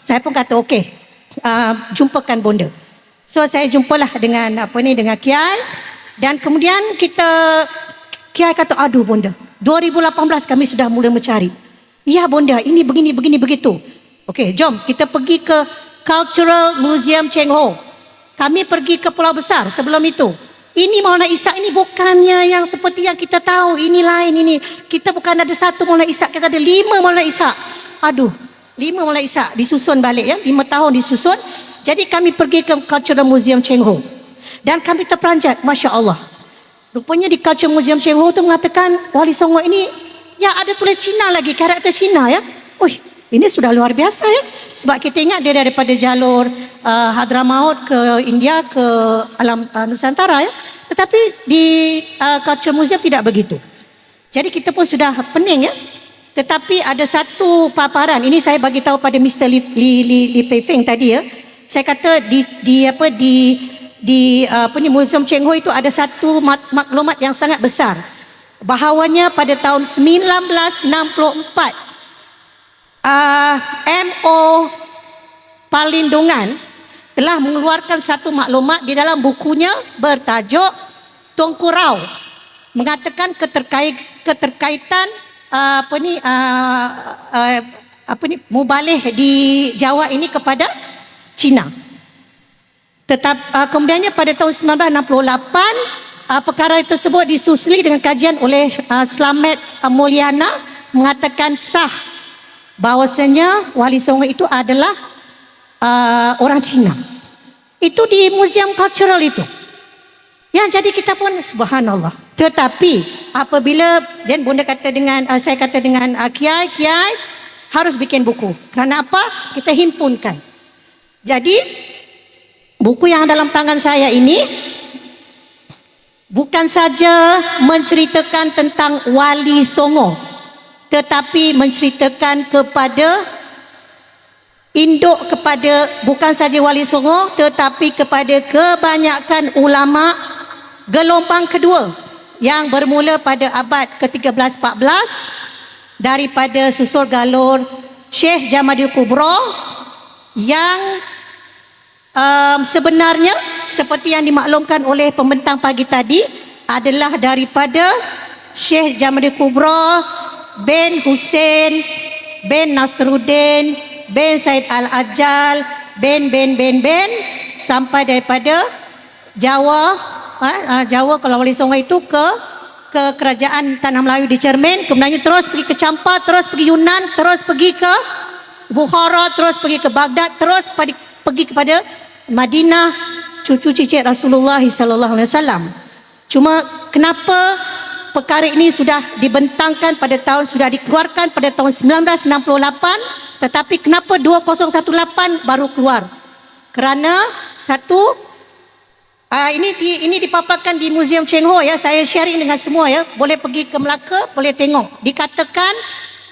Saya pun kata okey, jumpakan bonda. So saya jumpalah dengan dengan Kiai, dan kemudian Kiai kata, aduh bonda, 2018 kami sudah mula mencari. Ya bonda, ini begini begitu. Okey, jom kita pergi ke Cultural Museum Cheng Ho. Kami pergi ke Pulau Besar sebelum itu. Ini Maulana Ishak ini bukannya yang seperti yang kita tahu, ini lain ini. Kita bukan ada satu Maulana Ishak, kita ada 5 Maulana Ishak. Aduh, 5 Maulana Ishak disusun balik ya, 5 tahun disusun. Jadi kami pergi ke Cultural Museum Cheng Ho. Dan kami terperanjat, Masya Allah. Rupanya di Cultural Museum Cheng Ho tu mengatakan Wali Songo ini, ya ada tulis Cina lagi, karakter Cina ya. Wih, ini sudah luar biasa ya. Sebab kita ingat dia daripada jalur Hadramaut ke India, ke alam Nusantara ya. Tetapi di Cultural Museum tidak begitu. Jadi kita pun sudah pening ya. Tetapi ada satu paparan, ini saya bagi tahu pada Mr. Li Pei Feng tadi ya. Saya kata di Museum Cheng Ho itu ada satu maklumat yang sangat besar. Bahawanya pada tahun 1964 MO Palindungan telah mengeluarkan satu maklumat di dalam bukunya bertajuk Tungku Rau, mengatakan keterkaitan mubalih di Jawa ini kepada Cina. Kemudiannya pada tahun 1968 perkara tersebut disusuli dengan kajian oleh Slamet Mulyana, mengatakan sah bahawasanya Wali Songo itu adalah orang Cina. Itu di Museum Cultural itu. Ya, jadi kita pun subhanallah. Tetapi apabila dan bunda kata dengan saya kata dengan Kiai harus bikin buku. Kerana apa? Kita himpunkan. Jadi buku yang dalam tangan saya ini bukan saja menceritakan tentang Wali Songo, tetapi menceritakan kepada induk kepada bukan saja Wali Songo, tetapi kepada kebanyakan ulama gelombang kedua yang bermula pada abad ke-13-14 daripada susur galur Syekh Jamaluddin Kubro yang sebenarnya seperti yang dimaklumkan oleh pembentang pagi tadi adalah daripada Syekh Jamaluddin Kubro bin Hussein bin Nasruddin bin Said Al-Ajal bin sampai daripada Jawa. Jawa kalau Wali Songo itu ke kerajaan Tanah Melayu di Cermin, kemudian terus pergi ke Champa, terus pergi Yunan, terus pergi ke Bukhara, terus pergi ke Baghdad, terus pergi kepada Madinah, cucu cicit Rasulullah sallallahu alaihi wasallam. Cuma kenapa perkara ini sudah dibentangkan sudah dikeluarkan pada tahun 1968, tetapi kenapa 2018 baru keluar? Kerana satu, ini dipaparkan di Museum Cheng Ho ya, saya sharing dengan semua ya, boleh pergi ke Melaka, boleh tengok. Dikatakan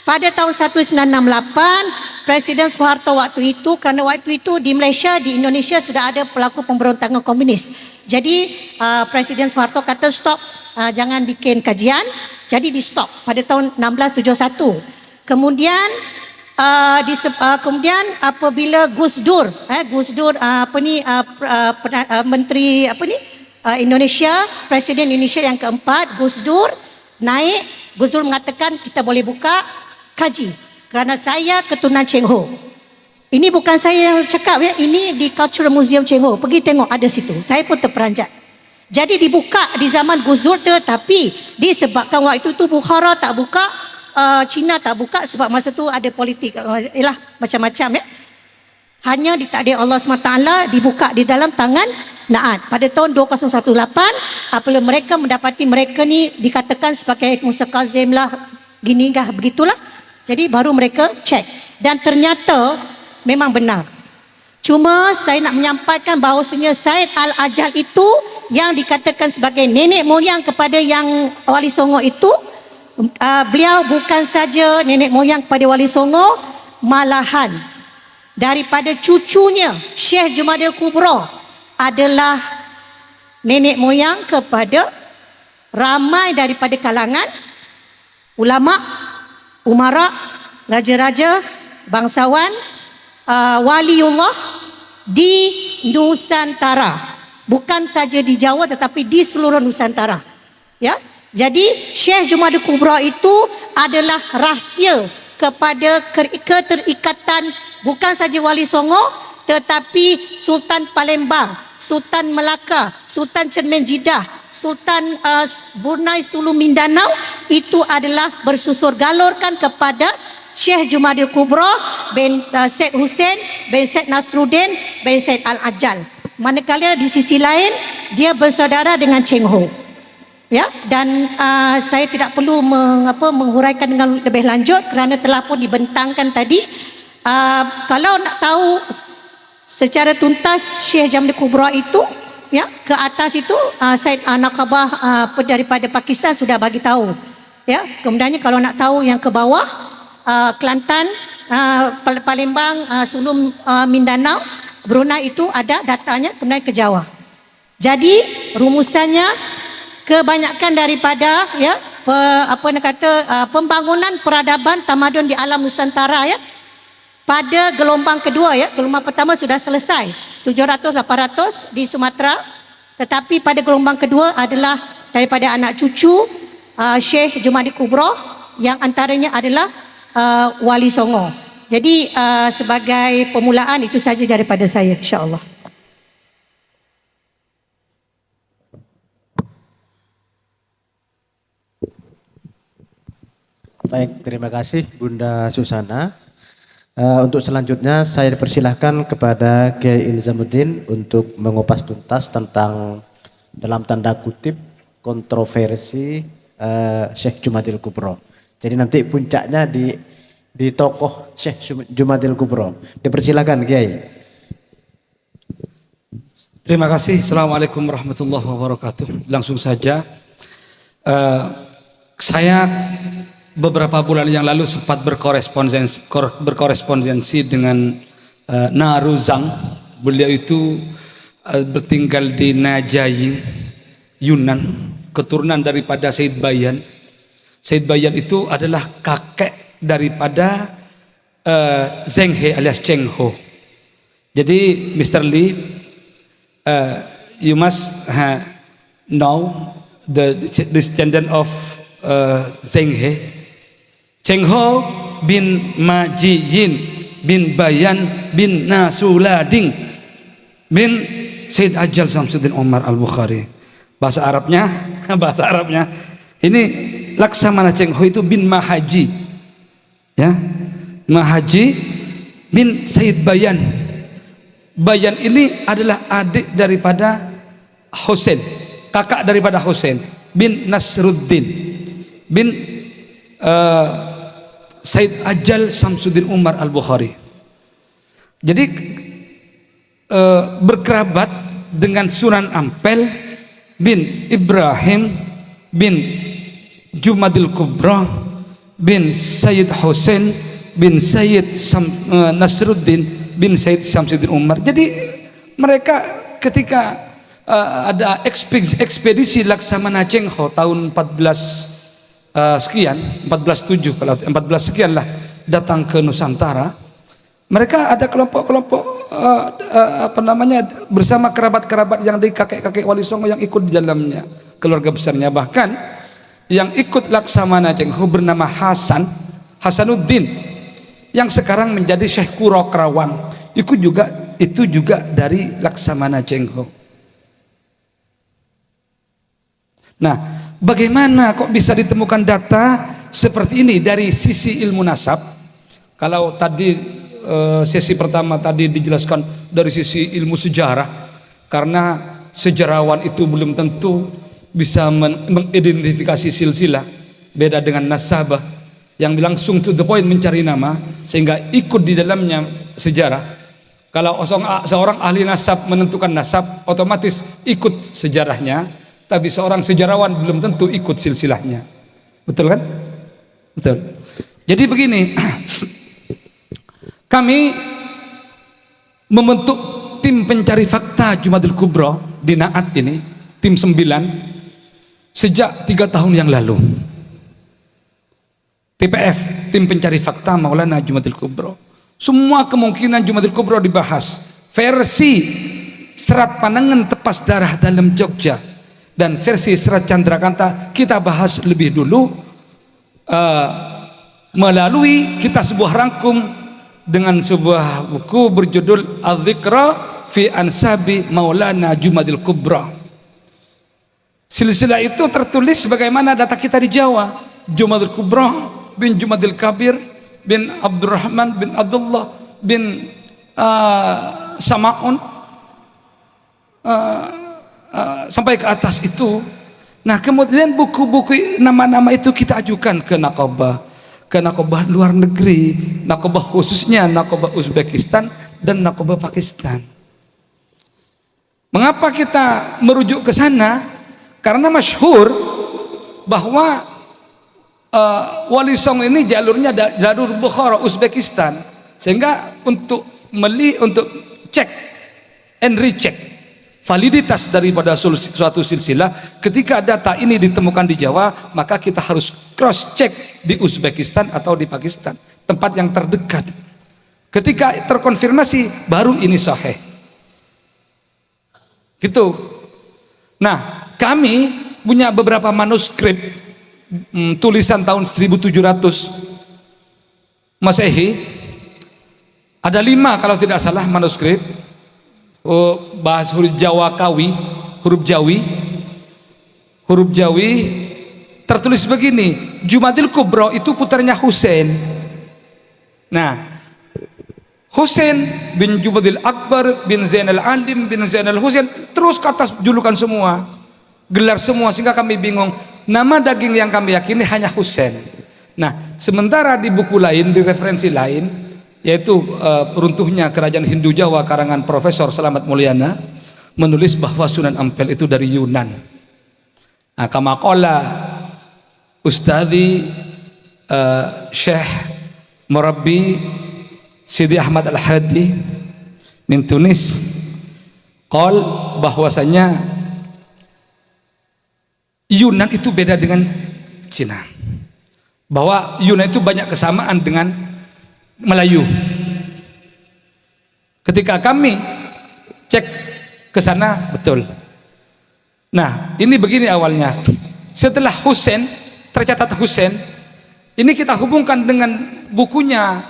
pada tahun 1968 Presiden Soeharto waktu itu, kerana waktu itu di Malaysia, di Indonesia sudah ada pelaku pemberontakan komunis. Jadi Presiden Soeharto kata stop, jangan bikin kajian. Jadi di stop pada tahun 1671. Kemudian kemudian apabila Gus Dur menteri Indonesia, Presiden Indonesia yang keempat, Gus Dur naik, Gus Dur mengatakan kita boleh buka kaji kerana saya keturunan Cheng Ho. Ini bukan saya yang cakap ya, ini di Cultural Museum Cheng Ho, pergi tengok ada situ. Saya pun terperanjat. Jadi dibuka di zaman Gus Dur, tetapi disebabkan waktu itu Bukhara tak buka, Cina tak buka sebab masa tu ada politik macam-macam ya. Hanya ditakdir Allah SWT dibuka di dalam tangan Naat pada tahun 2018 apabila mereka mendapati mereka ni dikatakan sebagai Musa Kazim lah, gini kah begitulah. Jadi baru mereka cek dan ternyata memang benar. Cuma saya nak menyampaikan bahawasanya Said Al-Ajal itu yang dikatakan sebagai nenek moyang kepada yang Wali Songo itu, beliau bukan saja nenek moyang kepada Wali Songo, malahan daripada cucunya Syekh Jamaluddin Kubro adalah nenek moyang kepada ramai daripada kalangan ulama, umara, raja-raja, bangsawan waliullah di Nusantara. Bukan saja di Jawa tetapi di seluruh Nusantara. Ya. Jadi Syekh Jumadil Kubra itu adalah rahsia kepada keterikatan bukan saja Wali Songo tetapi Sultan Palembang, Sultan Melaka, Sultan Cermin Jeddah, Sultan Brunei Sulu Mindanao itu adalah bersusur galurkan kepada Syekh Jumadil Kubra bin Syed Hussein bin Syed Nasruddin bin Syed Al-Ajal. Manakala di sisi lain dia bersaudara dengan Cheng Ho. Ya, dan saya tidak perlu menghuraikan dengan lebih lanjut kerana telah pun dibentangkan tadi. Kalau nak tahu secara tuntas Syekh Jumadil Kubra itu, ya, ke atas itu Syed Naqabah daripada Pakistan sudah bagi tahu. Ya, kemudiannya kalau nak tahu yang ke bawah Kelantan, Palembang, Sulu Mindanao, Brunei itu ada datanya kemudian ke Jawa. Jadi rumusannya kebanyakan daripada ya pembangunan peradaban tamadun di alam Nusantara ya pada gelombang kedua ya, gelombang pertama sudah selesai 700-800 di Sumatera, tetapi pada gelombang kedua adalah daripada anak cucu Syekh Jumadil Kubra yang antaranya adalah Wali Songo. Jadi sebagai permulaan itu saja daripada saya, insya-Allah. Baik, terima kasih Bunda Susana. Untuk selanjutnya saya dipersilahkan kepada Kiai Ilzamuddin untuk mengupas tuntas tentang dalam tanda kutip kontroversi Syekh Jumadil Kubra. Jadi nanti puncaknya di tokoh Syekh Jumadil Kubra. Dipersilakan Kiai. Terima kasih. Assalamualaikum warahmatullahi wabarakatuh. Langsung saja, saya beberapa bulan yang lalu sempat berkorespondensi dengan Naruzang. Beliau itu bertinggal di Najayin, Yunan, keturunan daripada Said Bayan. Said Bayan itu adalah kakek daripada Zheng He alias Cheng Ho. Jadi Mr. Lee, you must know the descendant of Zheng He. Cheng Ho bin Majiyin bin Bayan bin Nasulading bin Said Ajal Samsuddin Umar Al-Bukhari. Bahasa Arabnya ini Laksamana Cheng Ho itu bin Mahaji, ya, Mahaji bin Said Bayan. Bayan ini adalah adik daripada Hussein, kakak daripada Hussein bin Nasruddin bin Said Ajal Samsuddin Umar Al-Bukhari. Jadi berkerabat dengan Sunan Ampel bin Ibrahim bin Jumadil Kubra bin Sayyid Hussein bin Sayyid Nasruddin bin Sayyid Samsuddin Umar. Jadi mereka ketika ada ekspedisi Laksamana Cheng Ho tahun 1407 kalau 14 sekian lah datang ke Nusantara. Mereka ada kelompok-kelompok bersama kerabat-kerabat yang dari kakek-kakek Wali Songo yang ikut di dalamnya, keluarga besarnya. Bahkan yang ikut Laksamana Cheng Ho bernama Hasanuddin yang sekarang menjadi Syekh Kuro Kerawang. Itu juga dari Laksamana Cheng Ho. Nah, bagaimana kok bisa ditemukan data seperti ini dari sisi ilmu nasab? Kalau tadi sesi pertama tadi dijelaskan dari sisi ilmu sejarah, karena sejarawan itu belum tentu bisa mengidentifikasi silsilah, beda dengan nasabah yang langsung to the point mencari nama sehingga ikut di dalamnya sejarah. Kalau seorang ahli nasab menentukan nasab, otomatis ikut sejarahnya, tapi seorang sejarawan belum tentu ikut silsilahnya. Betul kan? Betul. Jadi begini, kami membentuk tim pencari fakta Jumadil Kubra di Naat ini, tim 9, sejak 3 tahun yang lalu. TPF, tim pencari fakta Maulana Jumadil Kubra, Semua kemungkinan Jumadil Kubro dibahas. Versi Serat Panangan Tepas Darah dalam Jogja dan versi Serat Candrakanta kita bahas lebih dulu melalui kita sebuah rangkum dengan sebuah buku berjudul Al-Dzikra fi Ansabi Maulana Jumadil Kubra. Silsilah itu tertulis bagaimana data kita di Jawa. Jumadil Kubra bin Jumadil Kabir bin Abdurrahman bin Abdullah bin Sama'un sampai ke atas itu. Nah kemudian buku-buku nama-nama itu kita ajukan ke Nakobah luar negeri, Nakobah khususnya Nakobah Uzbekistan dan Nakobah Pakistan. Mengapa kita merujuk ke sana? Karena masyhur bahwa Wali Songo ini jalurnya jalur Bukhara Uzbekistan, sehingga untuk cek and recheck validitas daripada suatu silsilah, ketika data ini ditemukan di Jawa, maka kita harus cross check di Uzbekistan atau di Pakistan, tempat yang terdekat. Ketika terkonfirmasi baru ini sahih. Gitu. Nah, kami punya beberapa manuskrip tulisan tahun 1700 Masehi. Ada 5 kalau tidak salah manuskrip. Bahas huruf Jawa Kawi, huruf Jawi tertulis begini, Jumadil Kubro itu putarnya Husain. Nah, Husain bin Jumadil Akbar bin Zainal Alim bin Zainal Husain, terus ke atas julukan semua, gelar semua, sehingga kami bingung. Nama daging yang kami yakini hanya Husain. Nah, sementara di buku lain, di referensi lain, yaitu runtuhnya kerajaan Hindu Jawa karangan Profesor Slamet Mulyana, menulis bahwa Sunan Ampel itu dari Yunan. Nah, kamakola Ustadzi Syekh Murabbi Sidi Ahmad Al-Hadi min Tunis qol, bahwasanya Yunan itu beda dengan Cina, bahwa Yunan itu banyak kesamaan dengan Melayu. Ketika kami cek ke sana, betul. Nah, ini begini awalnya. Setelah Husain, tercatat Husain, ini kita hubungkan dengan bukunya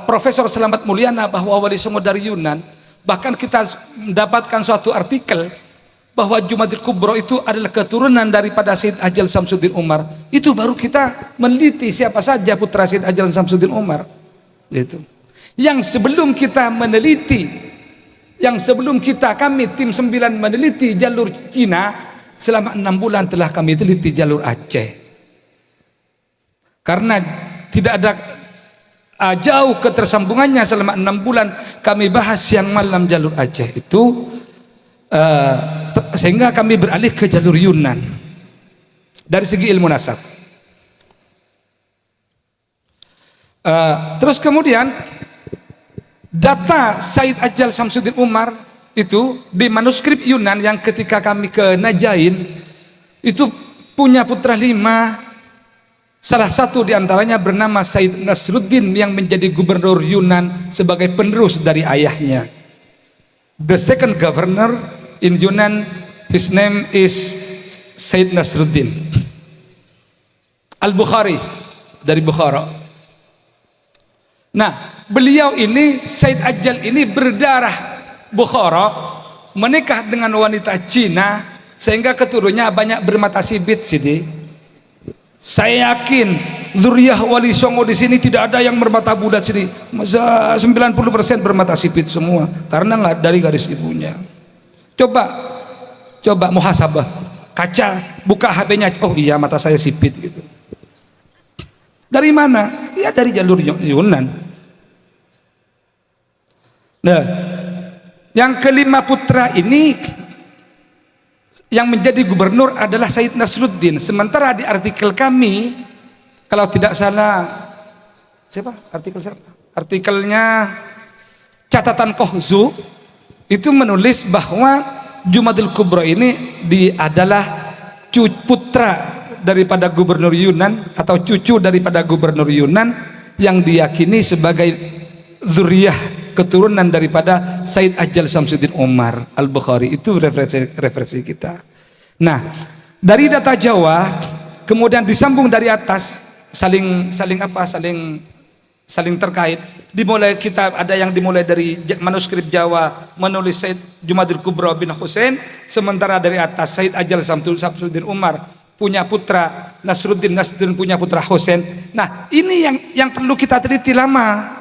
Profesor Slamet Mulyana bahwa Wali Songo dari Yunan. Bahkan kita mendapatkan suatu artikel bahwa Jumadil Kubro itu adalah keturunan daripada Syed Ajal Samsuddin Umar. Itu baru kita meneliti siapa saja putra Syed Ajal Samsuddin Umar. Itu. Yang sebelum kita meneliti, kami tim 9 meneliti jalur Cina, selama 6 bulan telah kami teliti jalur Aceh. Karena tidak ada jauh ketersambungannya, selama 6 bulan kami bahas siang malam jalur Aceh itu, sehingga kami beralih ke jalur Yunan dari segi ilmu nasab. Terus kemudian data Syed Ajal Samsuddin Umar itu di manuskrip Yunan yang ketika kami ke Najain itu punya putra 5. Salah satu diantaranya bernama Said Nasruddin yang menjadi gubernur Yunan sebagai penerus dari ayahnya. The second governor in Yunan, his name is Said Nasruddin Al-Bukhari dari Bukhara. Nah, beliau ini, Said Ajal ini berdarah Bukhara, menikah dengan wanita Cina, sehingga keturunannya banyak bermata sipit. Sidi, saya yakin zuriyah Wali Songo di sini tidak ada yang bermata bulat sini. 90% bermata sipit semua, karena nggak dari garis ibunya. Coba muhasabah, kaca, buka HP-nya, oh iya mata saya sipit gitu. Dari mana? Ya dari jalur Yunan. Nah, yang kelima putra ini yang menjadi gubernur adalah Said Nasruddin. Sementara di artikel kami, kalau tidak salah, siapa? Artikelnya catatan Kohzu itu menulis bahwa Jumadil Kubro ini adalah putra daripada gubernur Yunan atau cucu daripada gubernur Yunan yang diyakini sebagai zuriyah keturunan daripada Said Ajal Samsuddin Umar Al-Bukhari. Itu referensi kita. Nah, dari data Jawa kemudian disambung dari atas, saling terkait. Dimulai kita ada yang dimulai dari manuskrip Jawa menulis Said Jumadil Kubro bin Husain, sementara dari atas Said Ajal Samsuddin Umar punya putra Nasruddin punya putra Husain. Nah, ini yang perlu kita teliti lama.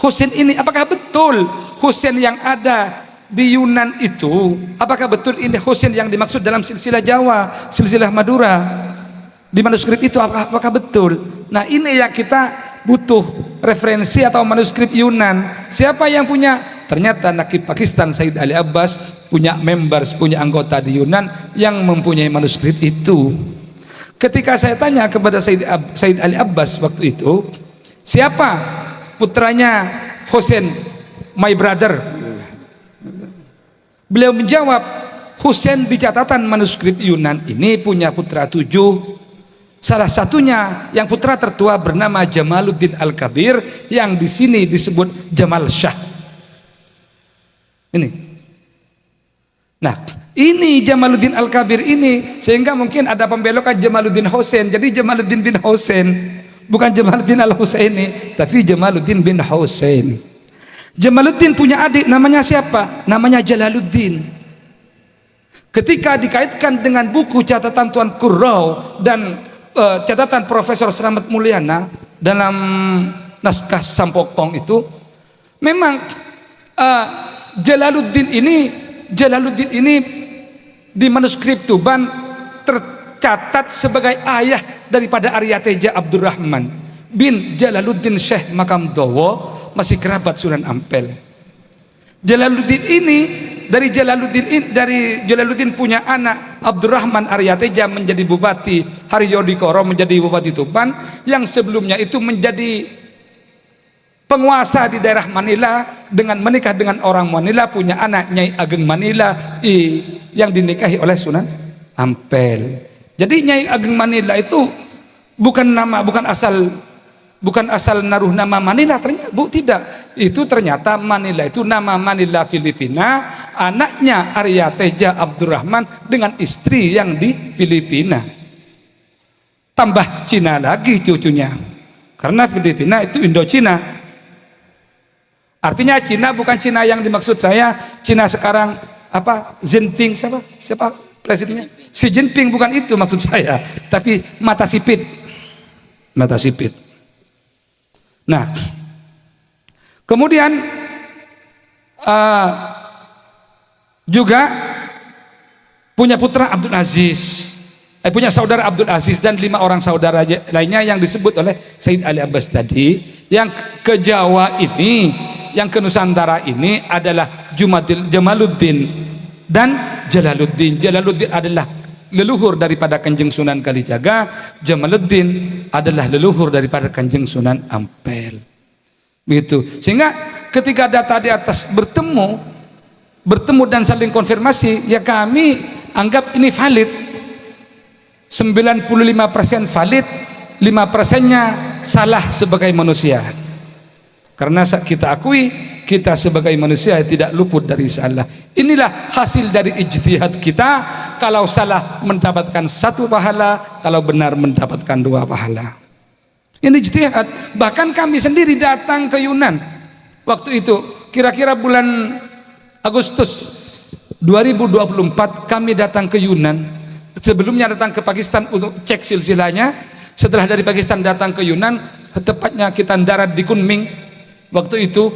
Husain ini apakah betul Husain yang ada di Yunan itu, apakah betul ini Husain yang dimaksud dalam silsilah Jawa, silsilah Madura? Di manuskrip itu apakah betul? Nah, ini yang kita butuh referensi atau manuskrip Yunan. Siapa yang punya? Ternyata Nakib Pakistan Said Ali Abbas punya members, punya anggota di Yunan yang mempunyai manuskrip itu. Ketika saya tanya kepada Said Ali Abbas waktu itu, siapa putranya Husain, my brother? Beliau menjawab, Husain di catatan manuskrip Yunan ini punya putra 7. Salah satunya yang putra tertua bernama Jamaluddin Al-Kabir, yang di sini disebut Jamal Shah. Ini. Nah, ini Jamaluddin Al-Kabir ini, sehingga mungkin ada pembelokan Jamaluddin Husain. Jadi Jamaluddin bin Husain, bukan Jamaluddin Al-Husaini, tapi Jamaluddin bin Husain. Jamaluddin punya adik namanya siapa? Namanya Jalaluddin. Ketika dikaitkan dengan buku catatan Tuan Kurrau dan catatan Profesor Slamet Mulyana dalam naskah Sampokong itu, memang Jalaluddin ini di manuskrip Tuban tercatat sebagai ayah daripada Arya Teja Abdurrahman bin Jalaluddin Syekh Makam Dowo, masih kerabat Sunan Ampel. Dari Jalaluddin punya anak Abdurrahman Arya Teja menjadi bupati, Haryodikoro menjadi bupati Tuban, yang sebelumnya itu menjadi penguasa di daerah Manila dengan menikah dengan orang Manila, punya anak Nyai Ageng Manila yang dinikahi oleh Sunan Ampel. Jadi Nyai Ageng Manila itu bukan asal naruh nama Manila, ternyata tidak. Itu ternyata Manila itu nama Manila Filipina, anaknya Arya Teja Abdurrahman dengan istri yang di Filipina. Tambah Cina lagi cucunya. Karena Filipina itu Indochina. Artinya Cina bukan Cina yang dimaksud saya, Cina sekarang apa? Jinping siapa presidennya? Xi Jinping, bukan itu maksud saya, tapi mata sipit. Mata sipit. Nah, kemudian juga punya putra Abdul Aziz, punya saudara Abdul Aziz dan 5 orang saudara lainnya yang disebut oleh Said Ali Abbas tadi. Yang ke Jawa ini, yang ke Nusantara ini adalah Jamaluddin dan Jalaluddin. Jalaluddin adalah leluhur daripada Kanjeng Sunan Kalijaga, Jamaluddin adalah leluhur daripada Kanjeng Sunan Ampel. Begitu. Sehingga ketika data di atas bertemu dan saling konfirmasi, ya kami anggap ini valid. 95% valid, 5%-nya salah sebagai manusia. Karena kita akui kita sebagai manusia tidak luput dari salah. Inilah hasil dari ijtihad kita. Kalau salah mendapatkan 1 pahala, kalau benar mendapatkan 2 pahala. Ini ijtihad. Bahkan kami sendiri datang ke Yunan waktu itu, kira-kira bulan Agustus 2024 kami datang ke Yunan. Sebelumnya datang ke Pakistan untuk cek silsilahnya. Setelah dari Pakistan datang ke Yunan, tepatnya kita darat di Kunming. Waktu itu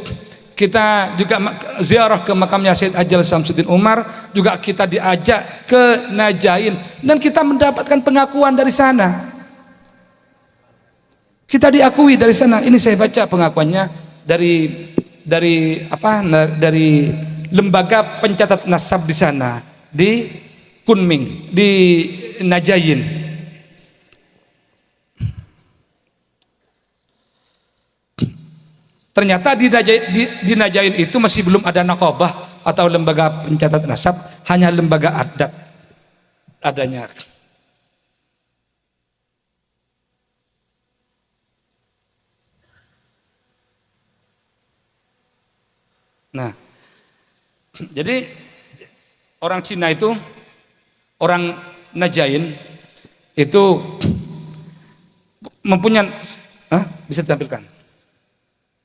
kita juga ziarah ke makamnya Said Ajal Samsuddin Umar, juga kita diajak ke Najain dan kita mendapatkan pengakuan dari sana. Kita diakui dari sana. Ini saya baca pengakuannya dari lembaga pencatat nasab di sana, di Kunming, di Najain. Ternyata di Najain itu masih belum ada nakobah atau lembaga pencatat nasab, hanya lembaga adat adanya. Nah, jadi orang Cina itu, orang Najain itu mempunyai, bisa ditampilkan,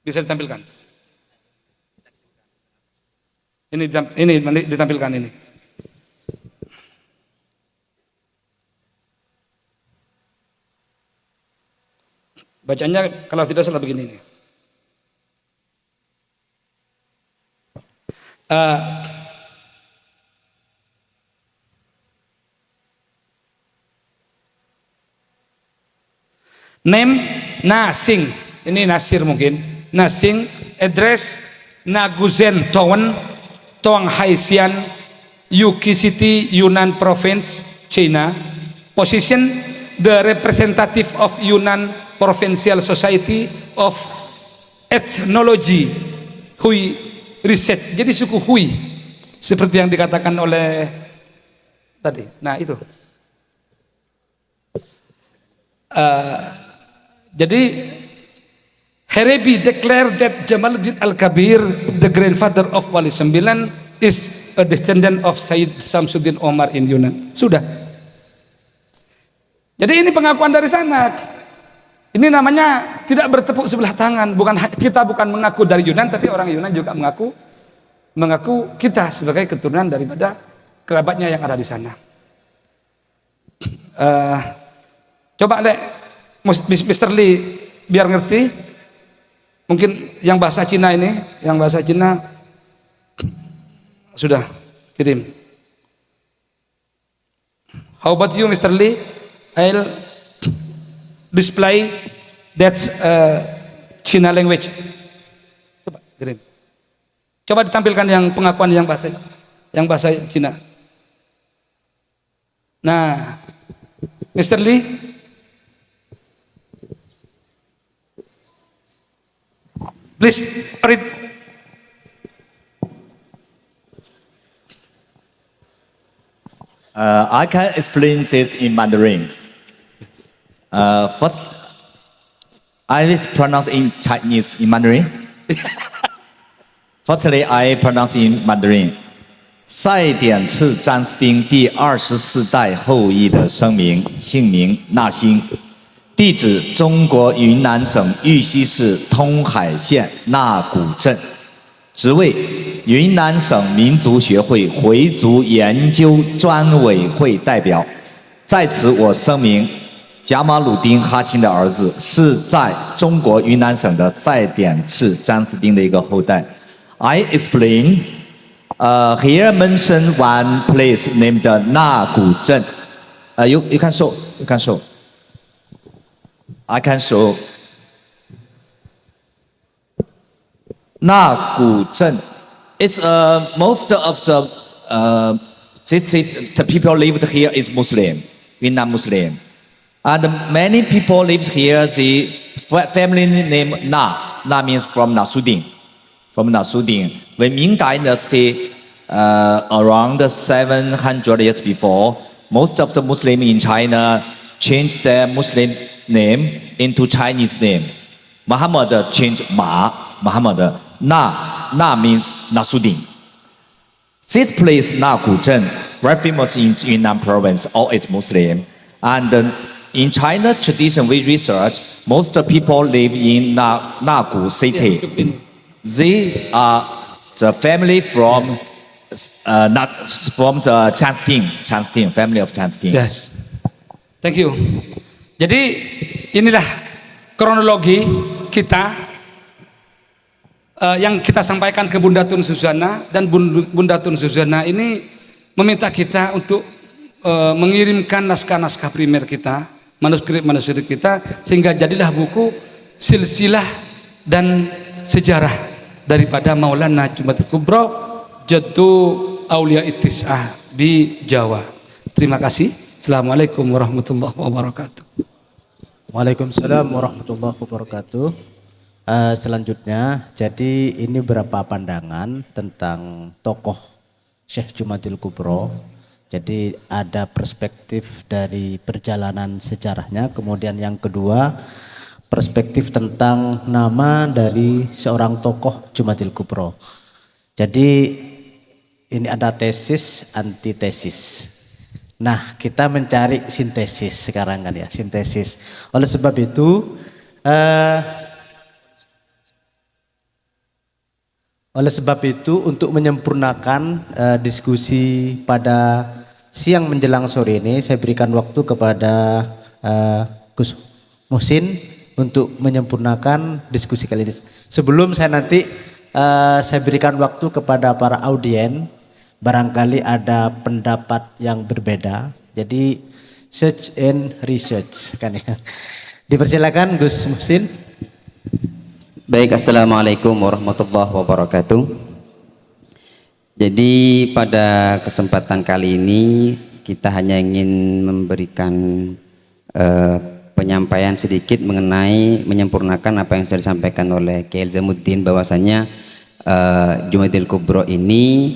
bisa ditampilkan. Ini ditampilkan ini. Bacanya kalau tidak salah begini nih. Name Nasing, ini Nasir mungkin. Nasing, address Naguzen Town, Tong Haisian, Yuki City, Yunnan Province, China. Position, the representative of Yunnan Provincial Society of Ethnology, Hui Research. Jadi suku Hui, seperti yang dikatakan oleh tadi. Nah itu. Jadi Herebi declared that Jamaluddin Al-Kabir, the grandfather of Wali Sembilan, is a descendant of Sayyid Samsuddin Omar in Yunan. Sudah. Jadi ini pengakuan dari sana. Ini namanya tidak bertepuk sebelah tangan. Kita bukan mengaku dari Yunan, tapi orang Yunan juga mengaku kita sebagai keturunan daripada kerabatnya yang ada di sana. Coba Mr. Lee biar ngerti. Mungkin yang bahasa Cina ini, yang bahasa Cina sudah kirim. How about you, Mr. Lee? I'll display that's China language. Coba kirim. Coba ditampilkan yang pengakuan yang bahasa Cina. Nah, Mr. Lee, please read. I can explain this in Mandarin. First, I will pronounce in Chinese in Mandarin. Firstly, I pronounce in Mandarin. 赛典赤詹斯丁第24代后裔的声明，姓名纳新，地址中国云南省玉溪市通海县纳古镇，职位云南省民族学会回族研究专委会代表。在此，我声明，贾马鲁丁哈钦的儿子是在中国云南省的赛典赤詹斯丁的一个后代。I explain. Here mention one place named Na Gu Zhen. You can show. You can show. I can show. Na Gu Zhen. It's most of the people lived here is Muslim, Vietnam Muslim, and many people lived here. The family name Na. Na means from Nasruddin. From Nasruddin. When Ming Dynasty, around 700 years before, most of the Muslims in China changed their Muslim name into Chinese name. Muhammad changed Muhammad. Na means Nasruddin. This place, Na Gu Zhen, very famous in Yunnan province, all is Muslim. And in China tradition, we research, most people live in Na Gu city. They are the family from the Chanting, family of Chanting. Yes. Thank you. Jadi inilah kronologi kita yang kita sampaikan ke Bunda Tun Suzana, dan Bunda Tun Suzana ini meminta kita untuk mengirimkan naskah-naskah primer kita, manuskrip kita, sehingga jadilah buku silsilah dan sejarah daripada Maulana Jumatul Kubro Jaddu Aulia Ittis'ah di Jawa. Terima kasih. Assalamualaikum warahmatullahi wabarakatuh. Waalaikumsalam warahmatullahi wabarakatuh. Selanjutnya, jadi ini beberapa pandangan tentang tokoh Syekh Jumatil Kubro. Jadi ada perspektif dari perjalanan sejarahnya, kemudian yang kedua perspektif tentang nama dari seorang tokoh Jumatil Kubro. Jadi ini ada tesis, antitesis. Nah, kita mencari sintesis sekarang kan ya, sintesis. Oleh sebab itu, untuk menyempurnakan diskusi pada siang menjelang sore ini, saya berikan waktu kepada Gus Muhsin untuk menyempurnakan diskusi kali ini. Sebelum saya berikan waktu kepada para audien, barangkali ada pendapat yang berbeda. Jadi search and research kan ya. Dipersilakan Gus Muhsin. Baik, assalamualaikum warahmatullahi wabarakatuh. Jadi pada kesempatan kali ini kita hanya ingin memberikan penyampaian sedikit mengenai menyempurnakan apa yang sudah disampaikan oleh Kiai Ilzamuddin, bahwasanya Jumadil Kubro ini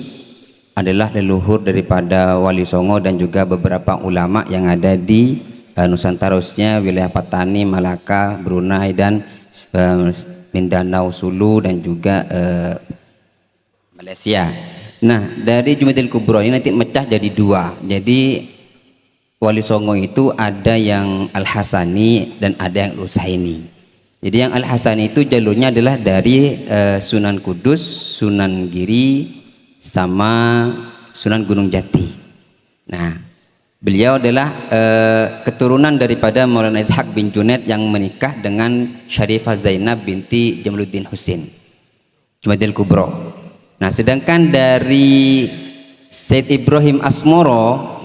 adalah leluhur daripada Wali Songo dan juga beberapa ulama yang ada di Nusantara, khususnya wilayah Patani, Malaka, Brunei dan Mindanao, Sulu dan juga Malaysia. Nah, dari Jumadil Kubro ini nanti mecah jadi dua. Jadi Wali Songo itu ada yang Al-Hasani dan ada yang Al-Husaini. Jadi yang Al-Hasani itu jalurnya adalah dari Sunan Kudus, Sunan Giri, sama Sunan Gunung Jati. Nah, beliau adalah keturunan daripada Maulana Ishaq bin Junaid yang menikah dengan Syarifah Zainab binti Jamaluddin Husin, Jumadil Kubro. Nah, sedangkan dari Said Ibrahim Asmoro,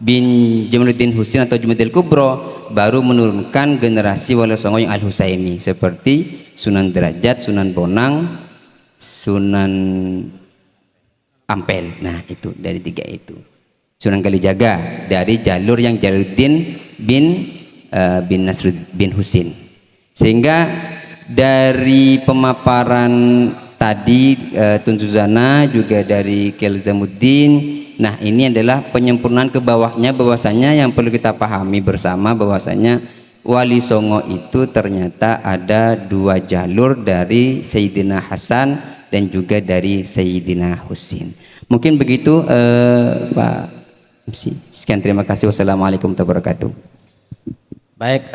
bin Jamaluddin Husin atau Jumadil Kubro, baru menurunkan generasi Wali Songo yang Al-Husaini seperti Sunan Derajat, Sunan Bonang, Sunan Ampel. Nah, itu dari tiga itu. Sunan Kalijaga dari jalur yang Jalaluddin bin Nasrud bin Husin. Sehingga dari pemaparan tadi Tun Suzana juga dari Kiai Ilzamuddin, nah ini adalah penyempurnaan ke bawahnya, bahwasanya yang perlu kita pahami bersama bahwasanya Wali Songo itu ternyata ada dua jalur, dari Sayyidina Hasan dan juga dari Sayyidina Husin. Mungkin begitu Pak MC. Sekian, terima kasih. Wassalamualaikum warahmatullahi wabarakatuh. Baik,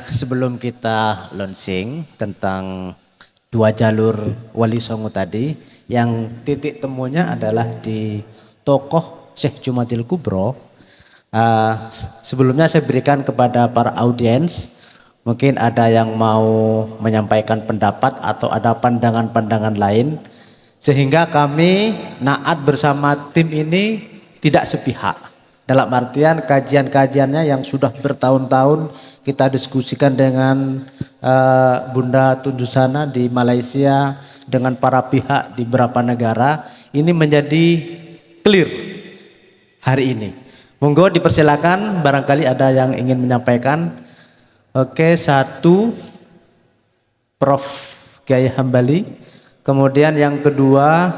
sebelum kita launching tentang dua jalur Wali Songo tadi, yang titik temunya adalah di tokoh Syekh Jumadil Kubro. Sebelumnya saya berikan kepada para audiens, mungkin ada yang mau menyampaikan pendapat atau ada pandangan-pandangan lain, sehingga kami Naat bersama tim ini tidak sepihak. Dalam artian kajian-kajiannya yang sudah bertahun-tahun kita diskusikan dengan Bunda Tun Suzana di Malaysia, dengan para pihak di beberapa negara, ini menjadi clear hari ini. Monggo dipersilakan, barangkali ada yang ingin menyampaikan. Oke, satu Prof. Kiai Hambali, kemudian yang kedua,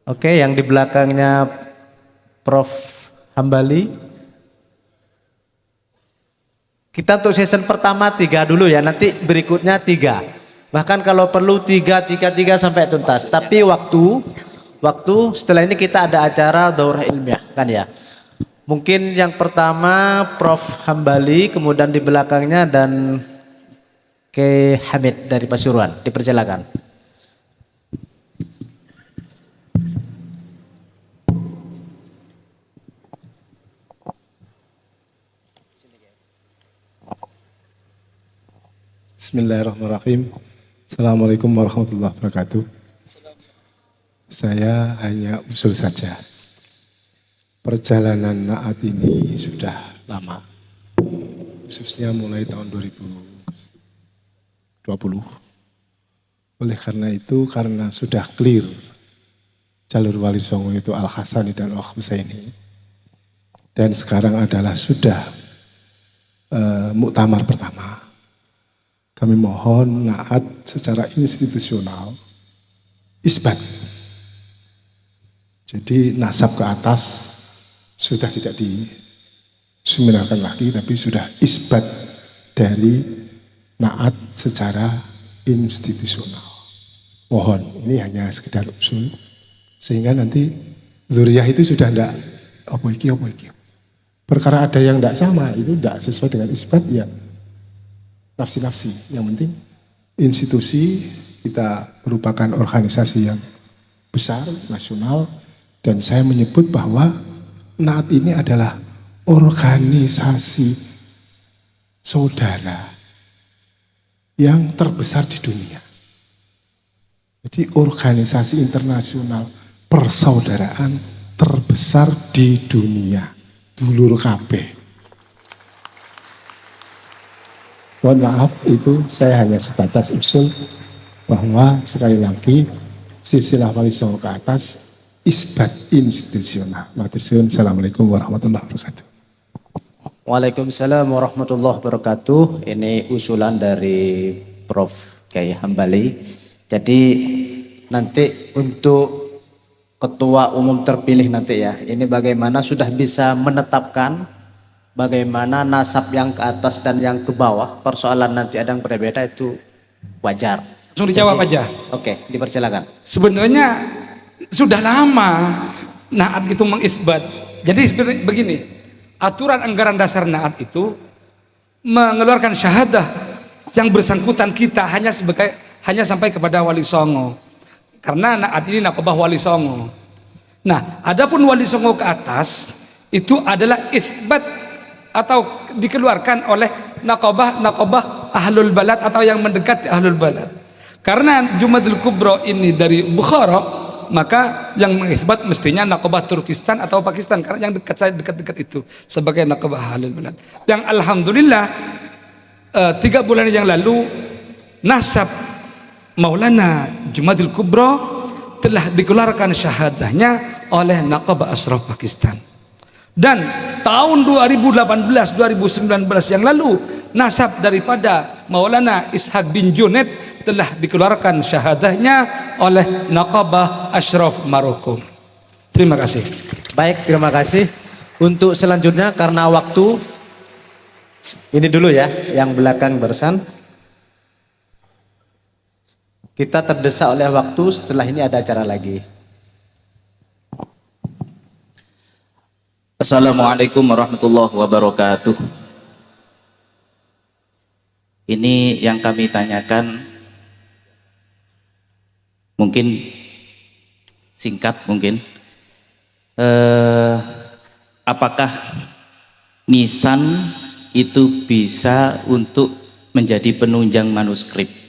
oke, yang di belakangnya Prof. Hambali. Kita untuk season pertama 3 dulu ya, nanti berikutnya 3. Bahkan kalau perlu 3 sampai tuntas. Tapi waktu setelah ini kita ada acara daurah ilmiah kan ya. Mungkin yang pertama Prof. Hambali, kemudian di belakangnya dan Kiai Hamid dari Pasuruan. Dipersilakan. Bismillahirrahmanirrahim. Assalamualaikum warahmatullahi wabarakatuh. Saya hanya usul saja. Perjalanan Naat ini sudah lama, khususnya mulai tahun 2020. Oleh karena itu, karena sudah clear jalur Wali Songo itu Al-Hasani dan Al-Husaini, dan sekarang adalah sudah muktamar pertama, kami mohon Naat secara institusional isbat. Jadi nasab ke atas sudah tidak diseminarkan lagi, tapi sudah isbat dari Naat secara institusional. Mohon, ini hanya sekedar usul. Sehingga nanti zuriyah itu sudah tidak apa iki. Perkara ada yang tidak sama, itu tidak sesuai dengan isbat ya. Nafsi-nafsi, yang penting institusi kita merupakan organisasi yang besar, nasional, dan saya menyebut bahwa Naat ini adalah organisasi saudara yang terbesar di dunia. Jadi organisasi internasional persaudaraan terbesar di dunia, dulur kabeh. Mohon maaf, itu saya hanya sebatas usul bahwa sekali lagi silsilah Wali Songo ke atas isbat institusional. Assalamualaikum warahmatullahi wabarakatuh. Waalaikumsalam warahmatullahi wabarakatuh. Ini usulan dari Prof. Kiai Hambali. Jadi nanti untuk ketua umum terpilih nanti ya, ini bagaimana sudah bisa menetapkan bagaimana nasab yang ke atas dan yang ke bawah. Persoalan nanti ada yang berbeda itu wajar. Langsung dijawab aja. Oke, dipersilakan. Sebenarnya sudah lama Naat itu mengisbat. Jadi sebenarnya begini, aturan anggaran dasar Naat itu mengeluarkan syahadah yang bersangkutan kita hanya sampai kepada Wali Songo. Karena Naat ini nakobah Wali Songo. Nah, adapun Wali Songo ke atas itu adalah isbat atau dikeluarkan oleh nakobah ahlul balad atau yang mendekat ahlul balad. Karena Jumadil Kubro ini dari Bukhara, maka yang mengisbat mestinya nakobah Turkistan atau Pakistan, karena yang dekat itu sebagai nakobah ahlul balad. Yang alhamdulillah 3 bulan yang lalu nasab Maulana Jumadil Kubro telah dikeluarkan syahadahnya oleh nakobah Ashraf Pakistan. Dan tahun 2018-2019 yang lalu nasab daripada Maulana Ishaq bin Junaid telah dikeluarkan syahadahnya oleh Naqabah Ashraf Maroko. Terima kasih. Baik, terima kasih. Untuk selanjutnya karena waktu ini dulu ya, yang belakang barusan. Kita terdesak oleh waktu, setelah ini ada acara lagi. Assalamualaikum warahmatullahi wabarakatuh. Ini yang kami tanyakan mungkin singkat mungkin. Apakah nisan itu bisa untuk menjadi penunjang manuskrip?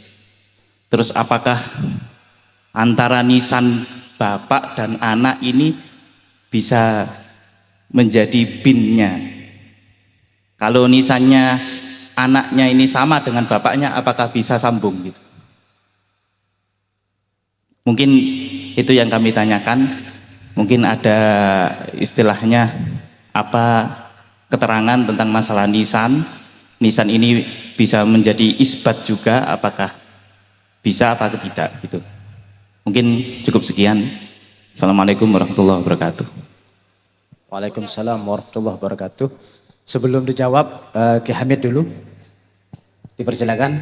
Terus apakah antara nisan bapak dan anak ini bisa menjadi binnya? Kalau nisannya anaknya ini sama dengan bapaknya, apakah bisa sambung gitu? Mungkin itu yang kami tanyakan. Mungkin ada istilahnya apa, keterangan tentang masalah nisan. Nisan ini bisa menjadi isbat juga, apakah bisa apa tidak gitu. Mungkin cukup sekian. Assalamualaikum warahmatullahi wabarakatuh. Waalaikumsalam warahmatullahi wabarakatuh. Sebelum dijawab, Ki Hamid dulu. Dipersilakan.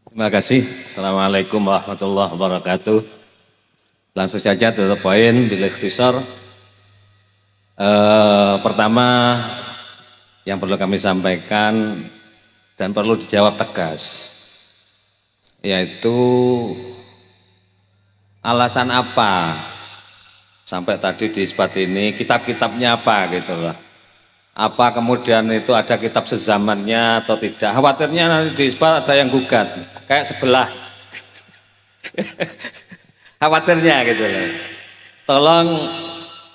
Terima kasih. Assalamualaikum warahmatullahi wabarakatuh. Langsung saja to the point, bil ikhtisar. Pertama yang perlu kami sampaikan dan perlu dijawab tegas, yaitu alasan apa sampai tadi di isbat ini, kitab-kitabnya apa gitu loh. Apa kemudian itu ada kitab sezamannya atau tidak? Khawatirnya nanti di isbat ada yang gugat, kayak sebelah. Khawatirnya gitu loh. Tolong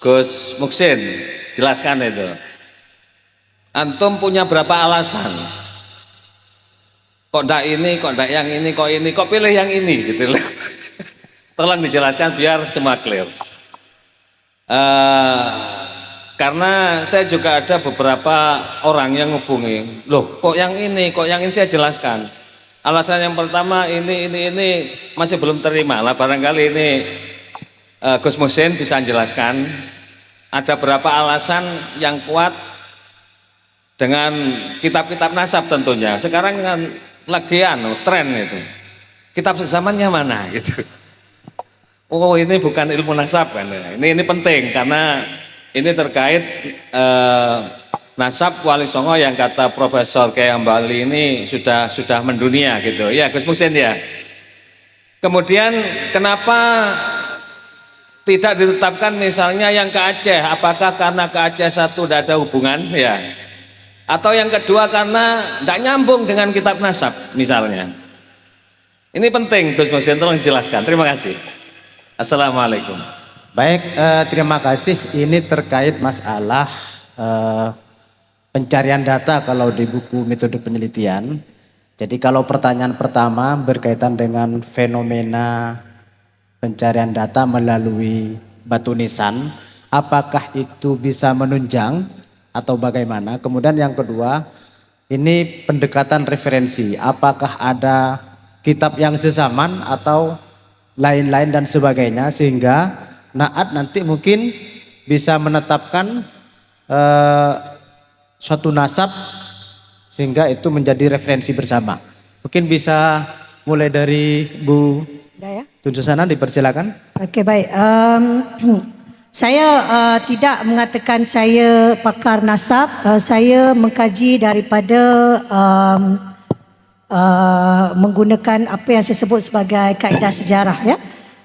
Gus Muksin jelaskan itu. Antum punya berapa alasan? Kok ndak ini, kok ndak yang ini, kok pilih yang ini gitu loh. Tolong dijelaskan biar semua clear. Karena saya juga ada beberapa orang yang ngubungi, loh kok yang ini saya jelaskan. Alasan yang pertama ini masih belum terima lah, barangkali ini Gus Muhsin bisa jelaskan. Ada berapa alasan yang kuat dengan kitab-kitab nasab tentunya. Sekarang kan lagi tren itu. Kitab sezamannya mana gitu. Oh, ini bukan ilmu nasab kan. Ini penting karena ini terkait nasab Wali Songo yang kata Profesor Kiai Hambali ini sudah mendunia gitu. Ya, Gus Muhsin ya. Kemudian kenapa tidak ditetapkan misalnya yang ke Aceh? Apakah karena ke Aceh satu tidak ada hubungan ya? Atau yang kedua karena tidak nyambung dengan kitab nasab misalnya? Ini penting Gus Muhsin, tolong jelaskan. Terima kasih. Assalamualaikum. Baik, terima kasih. Ini terkait masalah pencarian data kalau di buku metode penelitian. Jadi kalau pertanyaan pertama berkaitan dengan fenomena pencarian data melalui batu nisan, apakah itu bisa menunjang atau bagaimana? Kemudian yang kedua, ini pendekatan referensi, apakah ada kitab yang sesaman atau lain-lain dan sebagainya, sehingga Naat nanti mungkin bisa menetapkan suatu nasab sehingga itu menjadi referensi bersama. Mungkin bisa mulai dari Bu Tun Susana, dipersilakan. Oke, baik. Saya tidak mengatakan saya pakar nasab. Saya mengkaji daripada menggunakan apa yang saya sebut sebagai kaedah sejarah ya.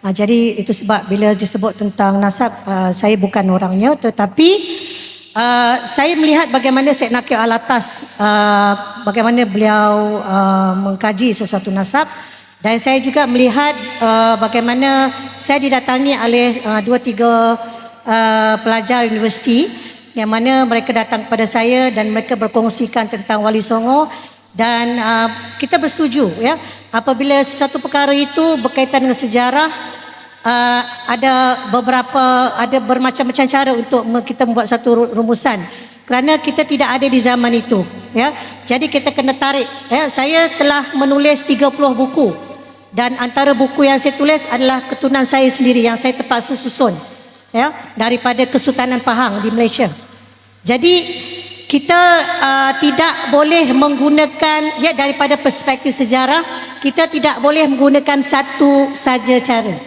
Jadi itu sebab bila disebut tentang nasab, saya bukan orangnya, tetapi saya melihat bagaimana Syed Nakil Alatas, bagaimana beliau mengkaji sesuatu nasab, dan saya juga melihat bagaimana saya didatangi oleh 2-3 pelajar universiti yang mana mereka datang kepada saya dan mereka berkongsikan tentang Wali Songo. Dan kita bersetuju ya, apabila sesuatu perkara itu berkaitan dengan sejarah, ada bermacam-macam cara untuk kita membuat satu rumusan, kerana kita tidak ada di zaman itu ya. Jadi kita kena tarik ya. Saya telah menulis 30 buku dan antara buku yang saya tulis adalah keturunan saya sendiri yang saya terpaksa susun ya, daripada Kesultanan Pahang di Malaysia. Jadi kita tidak boleh menggunakan ya, daripada perspektif sejarah, kita tidak boleh menggunakan satu saja cara.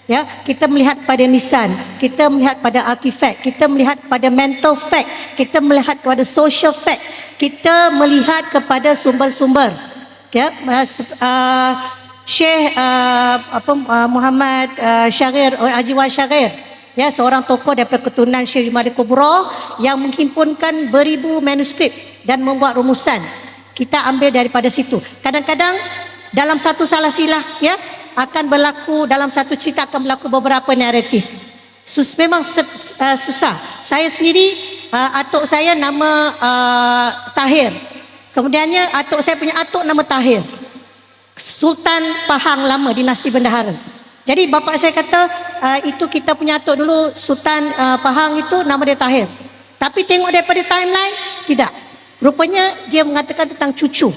Ya, kita melihat pada nisan, kita melihat pada artifak, kita melihat pada mental fact, kita melihat pada social fact, kita melihat kepada sumber-sumber. Ya, Syekh Muhammad Syagir Haji Wan Syagir, ya, seorang tokoh daripada keturunan Syekh Jumaidi Kubra yang menghimpunkan beribu manuskrip dan membuat rumusan. Kita ambil daripada situ. Kadang-kadang dalam satu salah silah ya, akan berlaku dalam satu cerita akan berlaku beberapa naratif. Memang susah. Saya sendiri atuk saya nama Tahir. Kemudiannya atuk saya punya atuk nama Tahir, Sultan Pahang lama, dinasti Bendahara. Jadi bapa saya kata itu kita punya atuk dulu Sultan Pahang itu nama dia Tahir. Tapi tengok daripada timeline tidak. Rupanya dia mengatakan tentang cucu.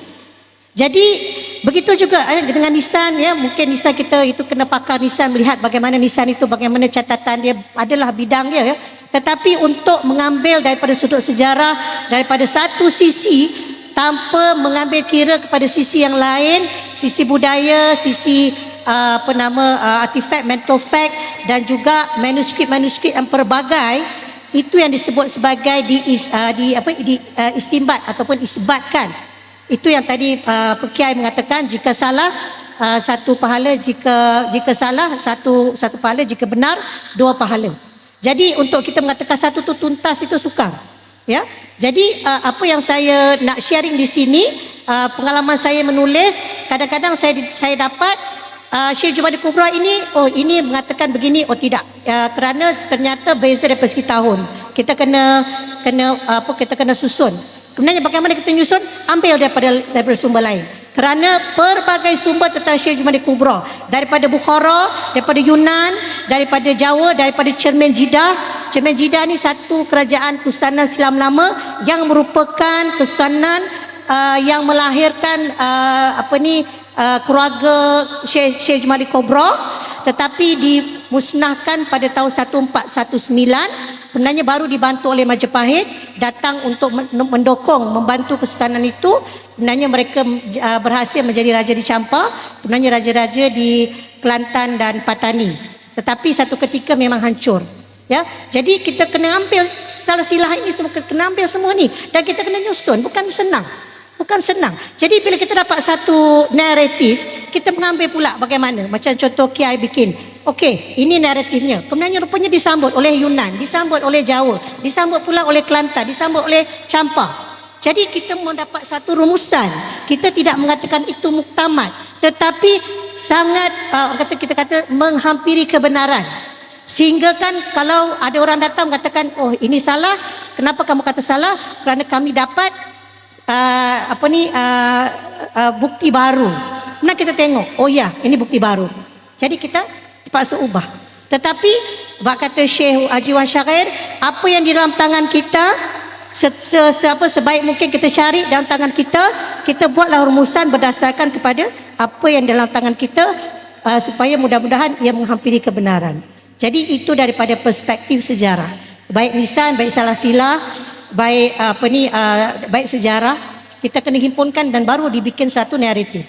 Jadi begitu juga dengan nisan ya, mungkin nisan kita itu kena pakar nisan, melihat bagaimana nisan itu, bagaimana catatan dia adalah bidang dia ya. Tetapi untuk mengambil daripada sudut sejarah daripada satu sisi tanpa mengambil kira kepada sisi yang lain, sisi budaya, sisi artifak, mental fact dan juga manuskrip-manuskrip yang pelbagai, itu yang disebut sebagai istimbat ataupun isbatkan. Itu yang tadi Kiai mengatakan, jika salah satu pahala, jika salah satu pahala, jika benar 2 pahala. Jadi untuk kita mengatakan satu tu tuntas itu sukar. Ya. Jadi apa yang saya nak sharing di sini, pengalaman saya menulis, kadang-kadang saya dapat Syekh Jumaidi Kubra ini mengatakan begini, tidak, kerana ternyata beza daripada segi tahun. Kita kena susun. Kemudian bagaimana kita nyusun? Ambil daripada sumber lain. Kerana pelbagai sumber tentang Syekh Jumaidi Kubra, daripada Bukhara, daripada Yunan, daripada Jawa, daripada Cermin Jeddah. Cermin Jeddah ni satu kerajaan Kesultanan Islam lama yang merupakan kesultanan yang melahirkan keluarga Syekh Jumaidi Kubra, tetapi dimusnahkan pada tahun 1419. sebenarnya baru dibantu oleh Majapahit datang untuk mendukung, membantu Kesultanan itu. Sebenarnya mereka berhasil menjadi raja di Champa, sebenarnya raja-raja di Kelantan dan Patani. Tetapi satu ketika memang hancur. Ya, jadi kita kena ambil silsilah ini semua, kena ambil semua ni dan kita kena nyusun, bukan senang. Bukan senang. Jadi bila kita dapat satu naratif, kita mengambil pula bagaimana. Macam contoh Kiai bikin. Okey, ini naratifnya. Kemudian rupanya disambut oleh Yunan, disambut oleh Jawa, disambut pula oleh Kelantan, disambut oleh Champa. Jadi kita mendapat satu rumusan. Kita tidak mengatakan itu muktamad, tetapi sangat kita kata menghampiri kebenaran. Sehingga kan kalau ada orang datang mengatakan, oh ini salah, kenapa kamu kata salah? Kerana kami dapat bukti baru. Nah kita tengok, oh ya, ini bukti baru. Jadi kita terpaksa ubah. Tetapi kata Syekh Haji Wan Syagir, apa yang di dalam tangan kita, sebaik mungkin kita cari dalam tangan kita, kita buatlah rumusan berdasarkan kepada apa yang dalam tangan kita, supaya mudah-mudahan ia menghampiri kebenaran. Jadi itu daripada perspektif sejarah, baik lisan, baik salah silah, baik baik sejarah, kita kena himpunkan dan baru dibikin satu naratif.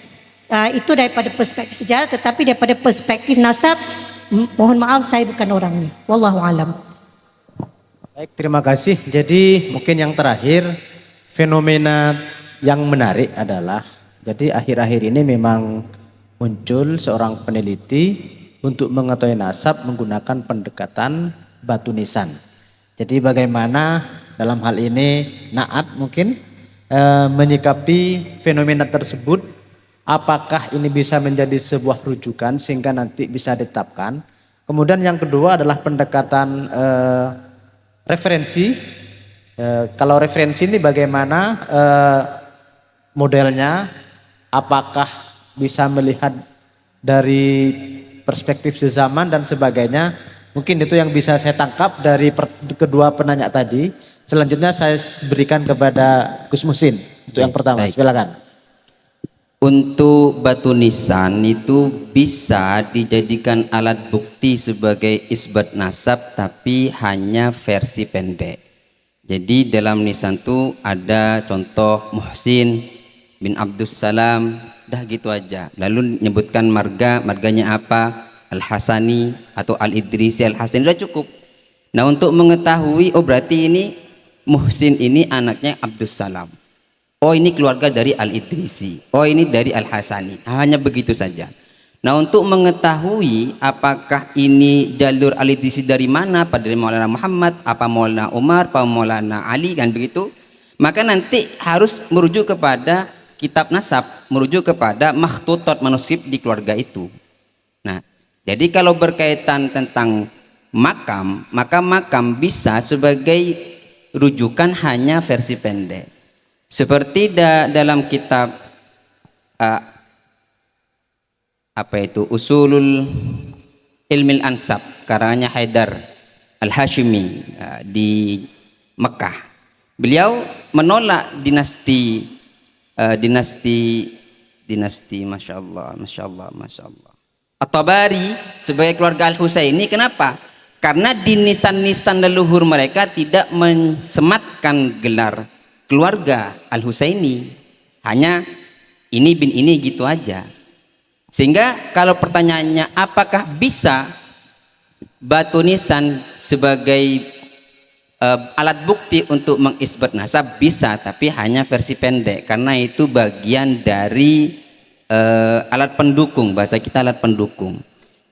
Itu daripada perspektif sejarah, tetapi daripada perspektif nasab, mohon maaf saya bukan orang ni. Wallahu alam. Baik, terima kasih. Jadi mungkin yang terakhir, fenomena yang menarik adalah, jadi akhir-akhir ini memang muncul seorang peneliti untuk mengetahui nasab menggunakan pendekatan batu nisan. Jadi bagaimana dalam hal ini Naat mungkin menyikapi fenomena tersebut, apakah ini bisa menjadi sebuah rujukan sehingga nanti bisa ditetapkan. Kemudian yang kedua adalah pendekatan referensi. Kalau referensi ini bagaimana modelnya, apakah bisa melihat dari perspektif sezaman dan sebagainya. Mungkin itu yang bisa saya tangkap dari kedua penanya tadi. Selanjutnya saya berikan kepada Gus Muhsin untuk yang pertama. Silakan. Untuk batu nisan itu bisa dijadikan alat bukti sebagai isbat nasab, tapi hanya versi pendek. Jadi dalam nisan itu ada contoh Muhsin bin Abdus Salam, dah gitu aja. Lalu menyebutkan marganya apa, Al-Hasani atau Al-Idrisi Al-Hasani, sudah cukup. Nah untuk mengetahui, oh berarti ini Muhsin ini anaknya Abdus Salam, oh ini keluarga dari Al-Idrisi, oh ini dari Al-Hasani, hanya begitu saja. Nah untuk mengetahui apakah ini jalur Al-Idrisi dari mana, pada dari Maulana Muhammad, apa Maulana Umar, apa Maulana Ali, kan begitu, maka nanti harus merujuk kepada kitab nasab, merujuk kepada makhtutat manuskrip di keluarga itu. Nah jadi kalau berkaitan tentang makam, maka makam bisa sebagai rujukan hanya versi pendek. Seperti dalam kitab Usulul Ilmil Ansab karangannya Haidar Al-Hashimi di Mekah. Beliau menolak dinasti Masya Allah At-Tabari sebagai keluarga Al-Husaini. Kenapa? Karena di nisan-nisan leluhur mereka tidak mensematkan gelar keluarga Al-Husaini, hanya ini bin ini gitu aja. Sehingga kalau pertanyaannya apakah bisa batu nisan sebagai alat bukti untuk mengisbat nasab, bisa, tapi hanya versi pendek, karena itu bagian dari alat pendukung, bahasa kita alat pendukung.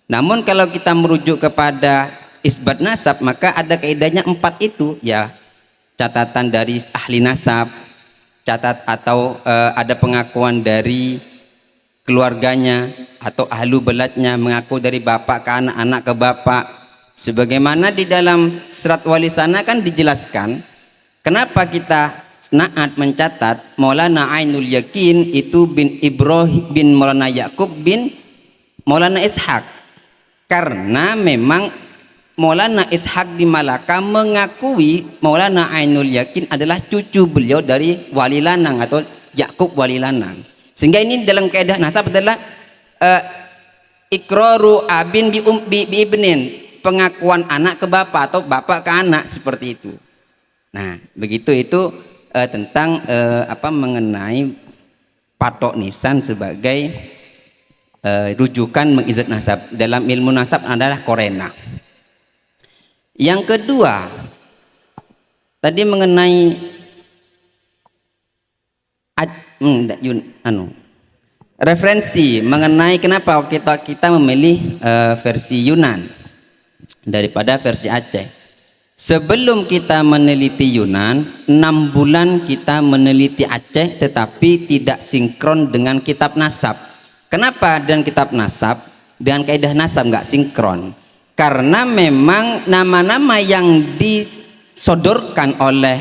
Namun kalau kita merujuk kepada isbat nasab, maka ada kaidahnya 4 itu, ya catatan dari ahli nasab, atau ada pengakuan dari keluarganya atau ahlu belatnya, mengaku dari bapak ke anak, anak ke bapak. Sebagaimana di dalam Serat Wali Sana kan dijelaskan kenapa kita Naat mencatat Maulana Ainul Yakin itu bin Ibrahim bin Maulana Yakub bin Maulana Ishaq, karena memang Maulana Ishaq di Malaka mengakui Maulana Ainul Yakin adalah cucu beliau dari wali lanang atau Yakub wali lanang. Sehingga ini dalam kaidah nasab adalah iqraru abin bi ibnin, pengakuan anak ke bapak atau bapak ke anak seperti itu. Nah, begitu itu tentang mengenai patok nisan sebagai rujukan mengisbat nasab. Dalam ilmu nasab adalah korena. Yang kedua, tadi mengenai referensi mengenai kenapa kita memilih versi Yunan daripada versi Aceh. Sebelum kita meneliti Yunan, 6 bulan kita meneliti Aceh, tetapi tidak sinkron dengan kitab nasab. Kenapa dengan kitab nasab, dengan kaidah nasab nggak sinkron? Karena memang nama-nama yang disodorkan oleh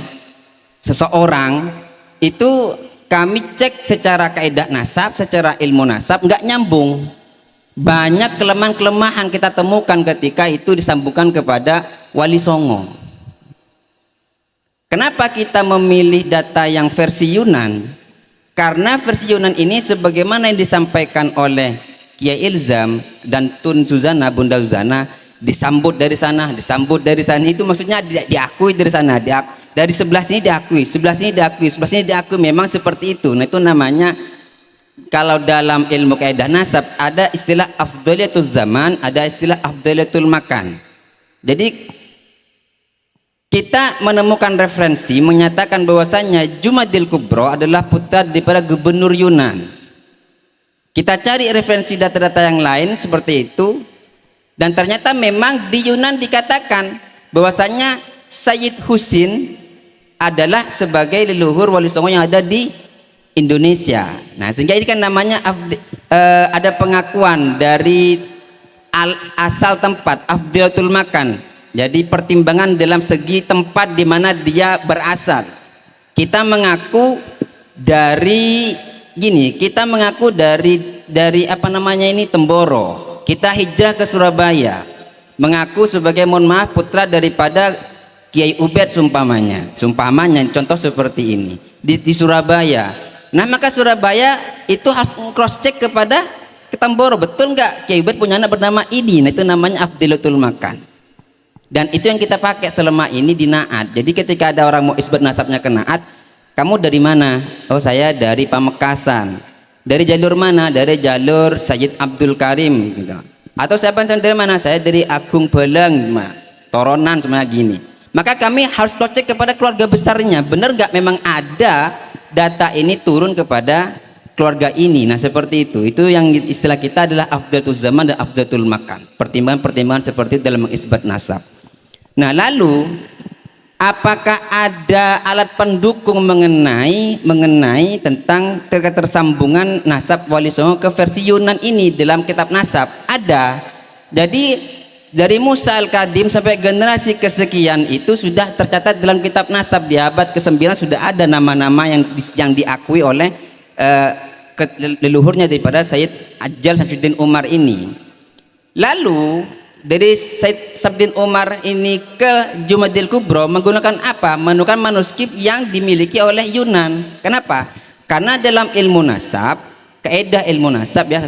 seseorang itu kami cek secara kaidah nasab, secara ilmu nasab nggak nyambung. Banyak kelemahan-kelemahan kita temukan ketika itu disambungkan kepada Wali Songo. Kenapa kita memilih data yang versi Yunan? Karena versi Yunan ini sebagaimana yang disampaikan oleh Kiai Ilzam dan Tun Suzana, Bunda Suzana, disambut dari sana, disambut dari sana, itu maksudnya diakui dari sana, dari sebelah sini diakui, sebelah sini diakui, sebelah sini diakui, memang seperti itu. Nah, itu namanya, kalau dalam ilmu kaidah nasab ada istilah afdaliyatul zaman, ada istilah afdaliyatul makan. Jadi kita menemukan referensi menyatakan bahwasanya Jumadil Kubro adalah putra daripada gubernur Yunan. Kita cari referensi data-data yang lain seperti itu, dan ternyata memang di Yunan dikatakan bahwasanya Sayyid Husin adalah sebagai leluhur Wali Songo yang ada di Indonesia. Nah, sehingga ini kan namanya ada pengakuan dari asal tempat, afdilatul makan. Jadi pertimbangan dalam segi tempat di mana dia berasal. Kita mengaku dari Temboro. Kita hijrah ke Surabaya, mengaku sebagai, mohon maaf, putra daripada Kiai Ubed sumpamanya contoh seperti ini di Surabaya. Nah, maka Surabaya itu harus cross check kepada ke Temboro, betul nggak Kiai Ubed punya anak bernama ini? Nah, itu namanya afdilatul makan. Dan itu yang kita pakai selama ini di Naat. Jadi ketika ada orang mau isbat nasabnya ke Naat, kamu dari mana? Oh, saya dari Pamekasan. Dari jalur mana? Dari jalur Sayyid Abdul Karim gitu. Atau siapa dari mana? Saya dari Agung Beleng, Toronan, cuma gini. Maka kami harus cross check kepada keluarga besarnya. Benar nggak memang ada data ini turun kepada keluarga ini? Nah, seperti itu. Itu yang istilah kita adalah afdatul zaman dan afdatul makan. Pertimbangan-pertimbangan seperti itu dalam mengisbat nasab. Nah, lalu apakah ada alat pendukung mengenai tentang ketersambungan nasab Wali Songo ke versi Yunan ini dalam kitab nasab? Ada. Jadi dari Musa Al-Kadim sampai generasi kesekian itu sudah tercatat dalam kitab nasab. Di abad ke-9 sudah ada nama-nama yang diakui oleh leluhurnya daripada Sayyid Ajal Samsuddin Umar ini. Lalu dari Sayyid Samsuddin Umar ini ke Jumadil Kubro menggunakan apa? Menggunakan manuskrip yang dimiliki oleh Yunan. Kenapa? Karena dalam ilmu nasab, kaidah ilmu nasab ya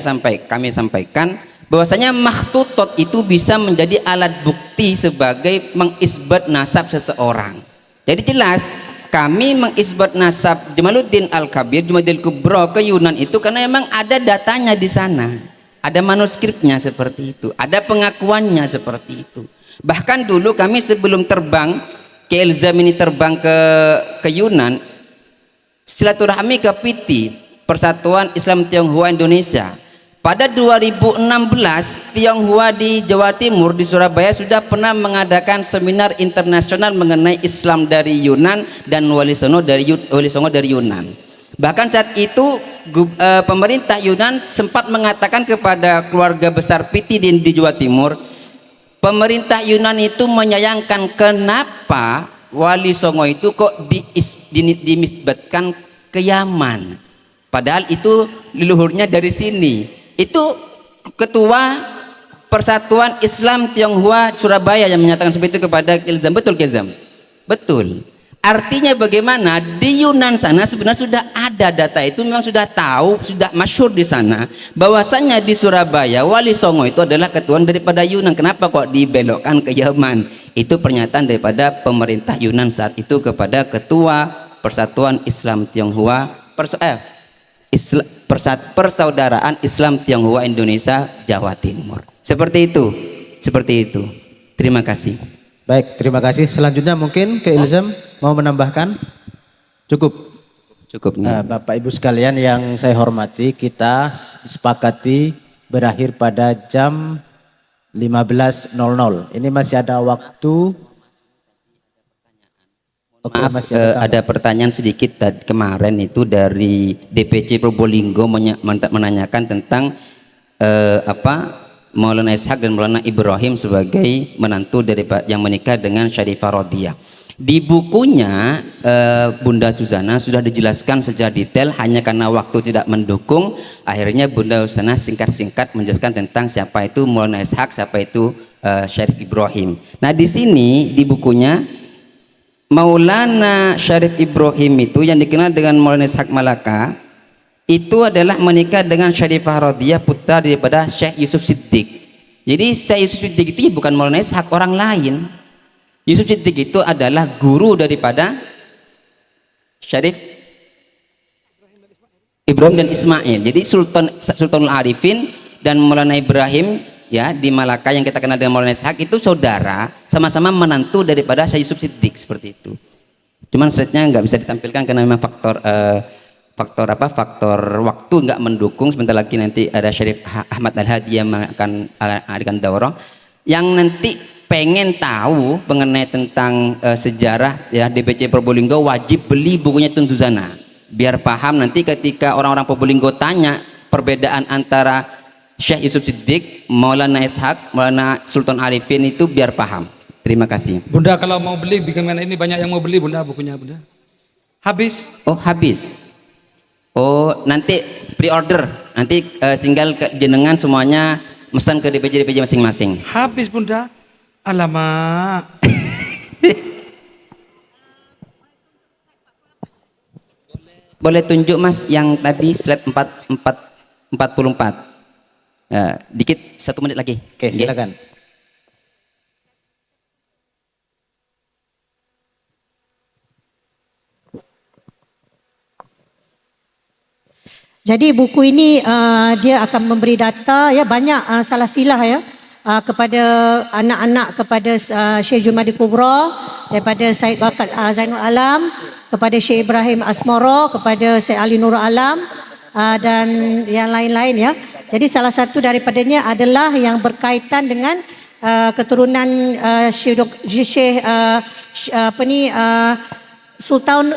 kami sampaikan bahwasanya makhtutot itu bisa menjadi alat bukti sebagai mengisbat nasab seseorang. Jadi jelas kami mengisbat nasab Jamaluddin Al-Kabir, Jumadil Kubro ke Yunan itu karena memang ada datanya di sana. Ada manuskripnya seperti itu, ada pengakuannya seperti itu. Bahkan dulu kami sebelum terbang ke Ilzam ini terbang ke Yunan, silaturahmi ke PITI, Persatuan Islam Tionghoa Indonesia. Pada 2016 Tionghoa di Jawa Timur di Surabaya sudah pernah mengadakan seminar internasional mengenai Islam dari Yunan dan Wali Songo dari Yunan. Bahkan saat itu pemerintah Yunan sempat mengatakan kepada keluarga besar PITI di Jawa Timur, pemerintah Yunan itu menyayangkan kenapa Wali Songo itu kok dinisbatkan ke Yaman, padahal itu leluhurnya dari sini. Itu ketua Persatuan Islam Tionghoa Surabaya yang menyatakan seperti itu kepada Ilzam. Betul Kezam? Betul. Artinya bagaimana di Yunan sana sebenarnya sudah ada data itu, memang sudah tahu, sudah masyhur di sana bahwasanya di Surabaya Wali Songo itu adalah ketuaan daripada Yunan. Kenapa kok dibelokkan ke Yaman? Itu pernyataan daripada pemerintah Yunan saat itu kepada ketua Persatuan Islam Tionghoa Persaudaraan Islam Tionghoa Indonesia Jawa Timur. Seperti itu. Terima kasih. Baik, terima kasih. Selanjutnya mungkin ke Ilzam mau menambahkan? Cukup. Bapak Ibu sekalian yang saya hormati, kita sepakati berakhir pada jam 15.00. Ini masih ada waktu. Oke, Maaf, masih ada pertanyaan sedikit kemarin itu dari DPC Probolinggo menanyakan tentang Maulana Ishak dan Maulana Ibrahim sebagai menantu dari yang menikah dengan Syarifah Rodiah. Di bukunya Bunda Suzana sudah dijelaskan secara detail, hanya karena waktu tidak mendukung, akhirnya Bunda Suzana singkat-singkat menjelaskan tentang siapa itu Maulana Ishak, siapa itu Syarif Ibrahim. Nah di sini di bukunya Maulana Syarif Ibrahim itu yang dikenal dengan Maulana Ishak Malaka itu adalah menikah dengan Syarifah Rodiah, putra daripada Syekh Yusuf Siddiq. Jadi Syekh Yusuf Siddiq itu bukan Maulana Ishak, orang lain. Yusuf Siddiq itu adalah guru daripada Syarif Ibrahim dan Ismail. Jadi Sultanul Arifin dan Maulana Ibrahim ya di Malaka yang kita kenal dengan Maulana Ishak itu saudara, sama-sama menantu daripada Syekh Yusuf Siddiq, seperti itu. Cuman slide-nya nggak bisa ditampilkan karena memang faktor waktu nggak mendukung. Sebentar lagi nanti ada Syarif Ahmad Al-Hadi yang akan daurah, yang nanti pengen tahu mengenai tentang sejarah ya DPC Probolinggo wajib beli bukunya Tun Suzana biar paham. Nanti ketika orang-orang Probolinggo tanya perbedaan antara Syekh Yusuf Siddiq, Maulana Ishak, Maulana Sultan Arifin itu biar paham. Terima kasih. Bunda kalau mau beli bagaimana, ini banyak yang mau beli Bunda bukunya Bunda. Habis? Oh habis. Oh nanti pre-order, nanti tinggal jenengan semuanya pesan ke DPC masing-masing. Habis Bunda. Alamak. Boleh tunjuk Mas yang tadi slide 44. Dikit 1 menit lagi. Oke, silakan. Jadi buku ini dia akan memberi data ya, banyak salah silah ya kepada anak-anak, kepada Syekh Jumadi Kubra, daripada Said Bakat Zainul Alam, kepada Syekh Ibrahim Asmoro, kepada Syekh Ali Nurul Alam dan yang lain-lain ya. Jadi salah satu daripadanya adalah yang berkaitan dengan keturunan Syekh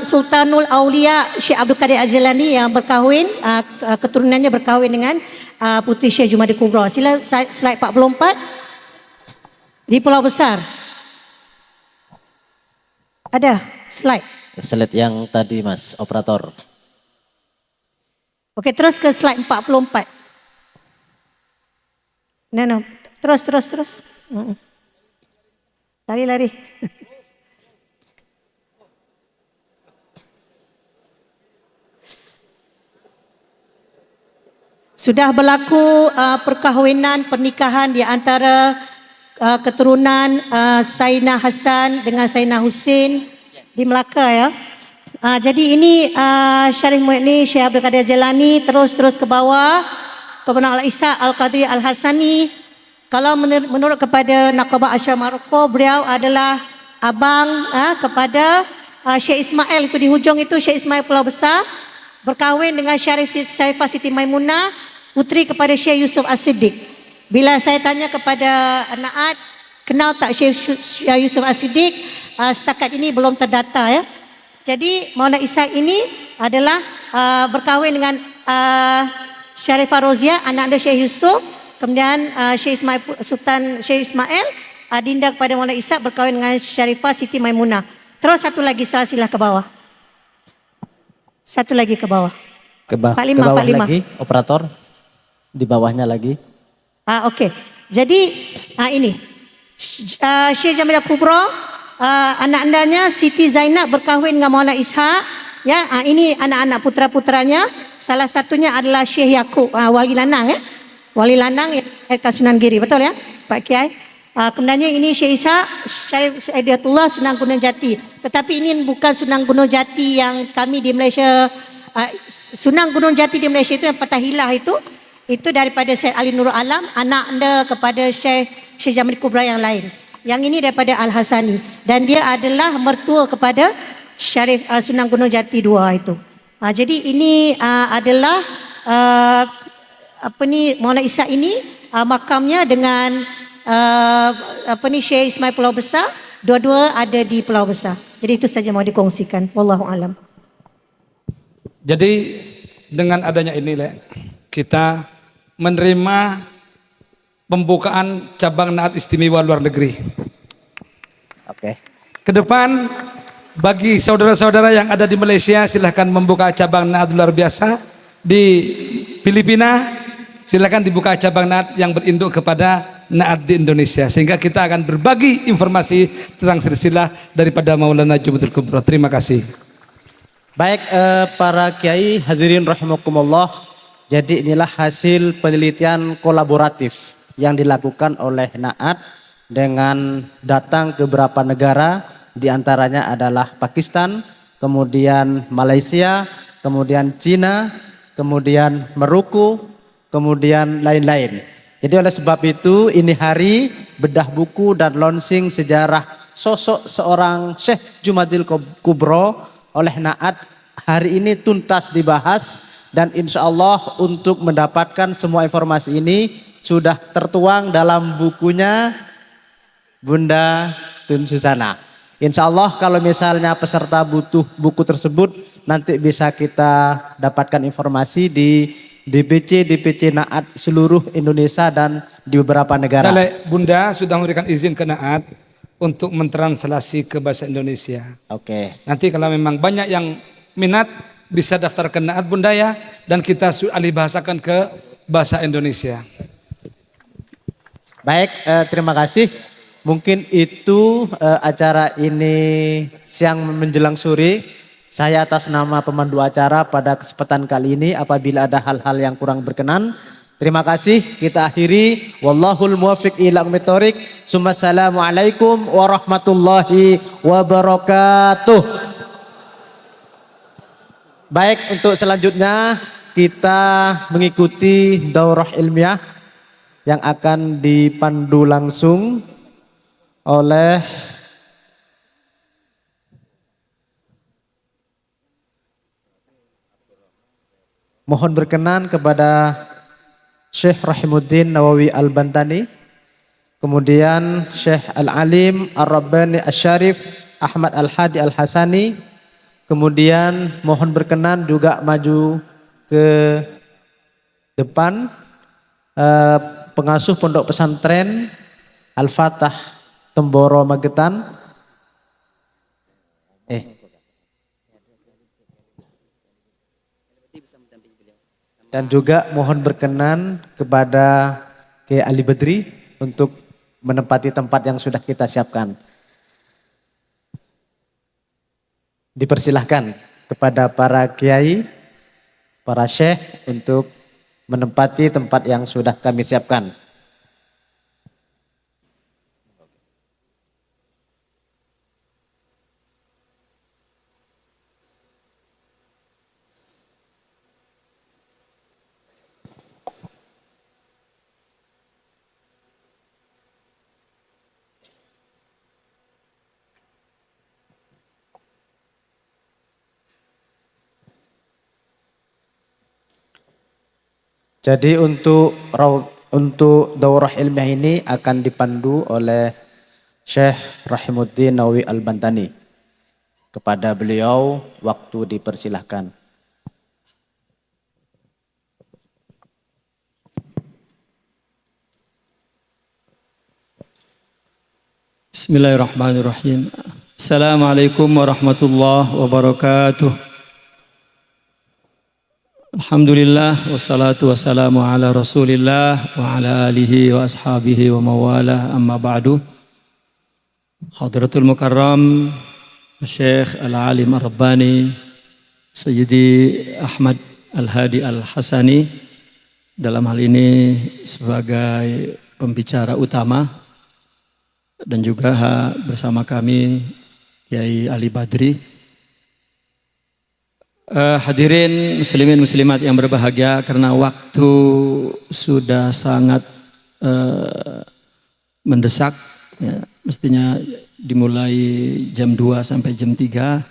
Sultanul Aulia Syekh Abdul Qadir Az-Jilani yang berkahwin, keturunannya berkahwin dengan putri Syekh Jumadi Kubra. Sila slide 44 di Pulau Besar. Ada slide. Slide yang tadi Mas operator. Oke, terus ke slide 44. No. Terus. Lari. Sudah berlaku pernikahan di antara keturunan Sayyidina Hasan dengan Sayyidina Husin di Melaka ya. Jadi ini Syarif Mu'ni Syekh Abdul Qadir Jilani, terus ke bawah Pemenang Al-Isa Al-Qadri Al-Hasani. Kalau menurut kepada Naqabah Asyar Maroko, beliau adalah abang kepada Syekh Ismail, itu di hujung itu Syekh Ismail Pulau Besar, berkahwin dengan Syarifah Siti Maimunah, putri kepada Syekh Yusuf As-Siddiq. Bila saya tanya kepada Naat, kenal tak Syekh Yusuf As-Siddiq, setakat ini belum terdata ya. Jadi Maulana Ishak ini adalah berkahwin dengan Syarifah Roziah, anak anda Syekh Yusuf. Kemudian Syekh Ismail, adinda kepada Maulana Ishak, berkahwin dengan Syarifah Siti Maimunah. Terus satu lagi silsilah ke bawah. Satu lagi ke bawah. Ke bawah lagi, operator. Di bawahnya lagi. Okey. Jadi ini Syekh Jamilah Kubra anak-anaknya Siti Zainab berkahwin dengan Maulana Ishak. Ya, ini anak-anak putra-putranya. Salah satunya adalah Syekh Yaakob, wali lanang ya. Wali lanang Sunan Giri, betul ya Pak Kiai? Kemudiannya ini Syekh Ishak Syarif Saidiatullah Sunan Gunung Jati. Tetapi ini bukan Sunan Gunung Jati yang kami di Malaysia. Sunan Gunung Jati di Malaysia itu yang Fathahilah itu daripada Syekh Ali Nurul Alam, anak anda kepada Syekh Jamil Kubra yang lain. Yang ini daripada Al-Hasani dan dia adalah mertua kepada Syarif Sunan Gunung Jati II itu. Jadi ini adalah Maulana Ishak ini makamnya dengan Syekh Ismail Pulau Besar, dua-dua ada di Pulau Besar. Jadi itu saja mau dikongsikan. Wallahu alam. Jadi dengan adanya ini kita menerima pembukaan cabang Naat Istimewa luar negeri. Oke. Ke depan bagi saudara-saudara yang ada di Malaysia silahkan membuka cabang Naat luar biasa. Di Filipina silahkan dibuka cabang Naat yang berinduk kepada Naat di Indonesia, sehingga kita akan berbagi informasi tentang silsilah daripada Maulana Jumatul Kubra. Terima kasih. Baik para kiai hadirin rahimakumullah. Jadi inilah hasil penelitian kolaboratif yang dilakukan oleh Naat dengan datang ke beberapa negara, diantaranya adalah Pakistan, kemudian Malaysia, kemudian Cina, kemudian Maroko, kemudian lain-lain. Jadi oleh sebab itu ini hari bedah buku dan launching sejarah sosok seorang Syekh Jumadil Kubro oleh Naat hari ini tuntas dibahas. Dan insya Allah untuk mendapatkan semua informasi ini sudah tertuang dalam bukunya Bunda Tun Susana. Insya Allah kalau misalnya peserta butuh buku tersebut nanti bisa kita dapatkan informasi di DPC Naat seluruh Indonesia dan di beberapa negara. Bunda sudah memberikan izin ke Naat untuk mentranslasi ke bahasa Indonesia. Oke. Nanti kalau memang banyak yang minat bisa daftar ke Naat Bunda ya, dan kita alih bahasakan ke bahasa Indonesia. Baik, terima kasih. Mungkin itu acara ini siang menjelang sore. Saya atas nama pemandu acara pada kesempatan kali ini apabila ada hal-hal yang kurang berkenan, terima kasih. Kita akhiri. Wallahul muwaffiq ila aqwamit thoriq. Assalamualaikum warahmatullahi wabarakatuh. Baik, untuk selanjutnya kita mengikuti daurah ilmiah yang akan dipandu langsung oleh mohon berkenan kepada Syekh Rahimuddin Nawawi Al-Bantani, kemudian Syekh Al-Alim Ar-Rabbani Asy-Syarif Ahmad Al-Hadi Al-Hasani. Kemudian mohon berkenan juga maju ke depan pengasuh pondok pesantren Al-Fatah Temboro Magetan. Dan juga mohon berkenan kepada Kiai Ali Badri untuk menempati tempat yang sudah kita siapkan. Dipersilahkan kepada para kiai, para syekh untuk menempati tempat yang sudah kami siapkan. Jadi untuk daurah ilmiah ini akan dipandu oleh Syekh Rahimuddin Nawawi Al-Bantani. Kepada beliau waktu dipersilahkan. Bismillahirrahmanirrahim. Assalamualaikum warahmatullahi wabarakatuh. Alhamdulillah wassalatu wassalamu ala Rasulillah wa ala alihi wa ashabihi wa mawalah, amma ba'du. Hadratul Mukarram Syekh Al-Alim Ar-Rabbani Sayyidi Ahmad Al-Hadi Al-Hasani, dalam hal ini sebagai pembicara utama, dan juga bersama kami Kiai Ali Badri. Hadirin muslimin muslimat yang berbahagia, karena waktu sudah sangat mendesak, ya, mestinya dimulai jam 2 sampai jam 3,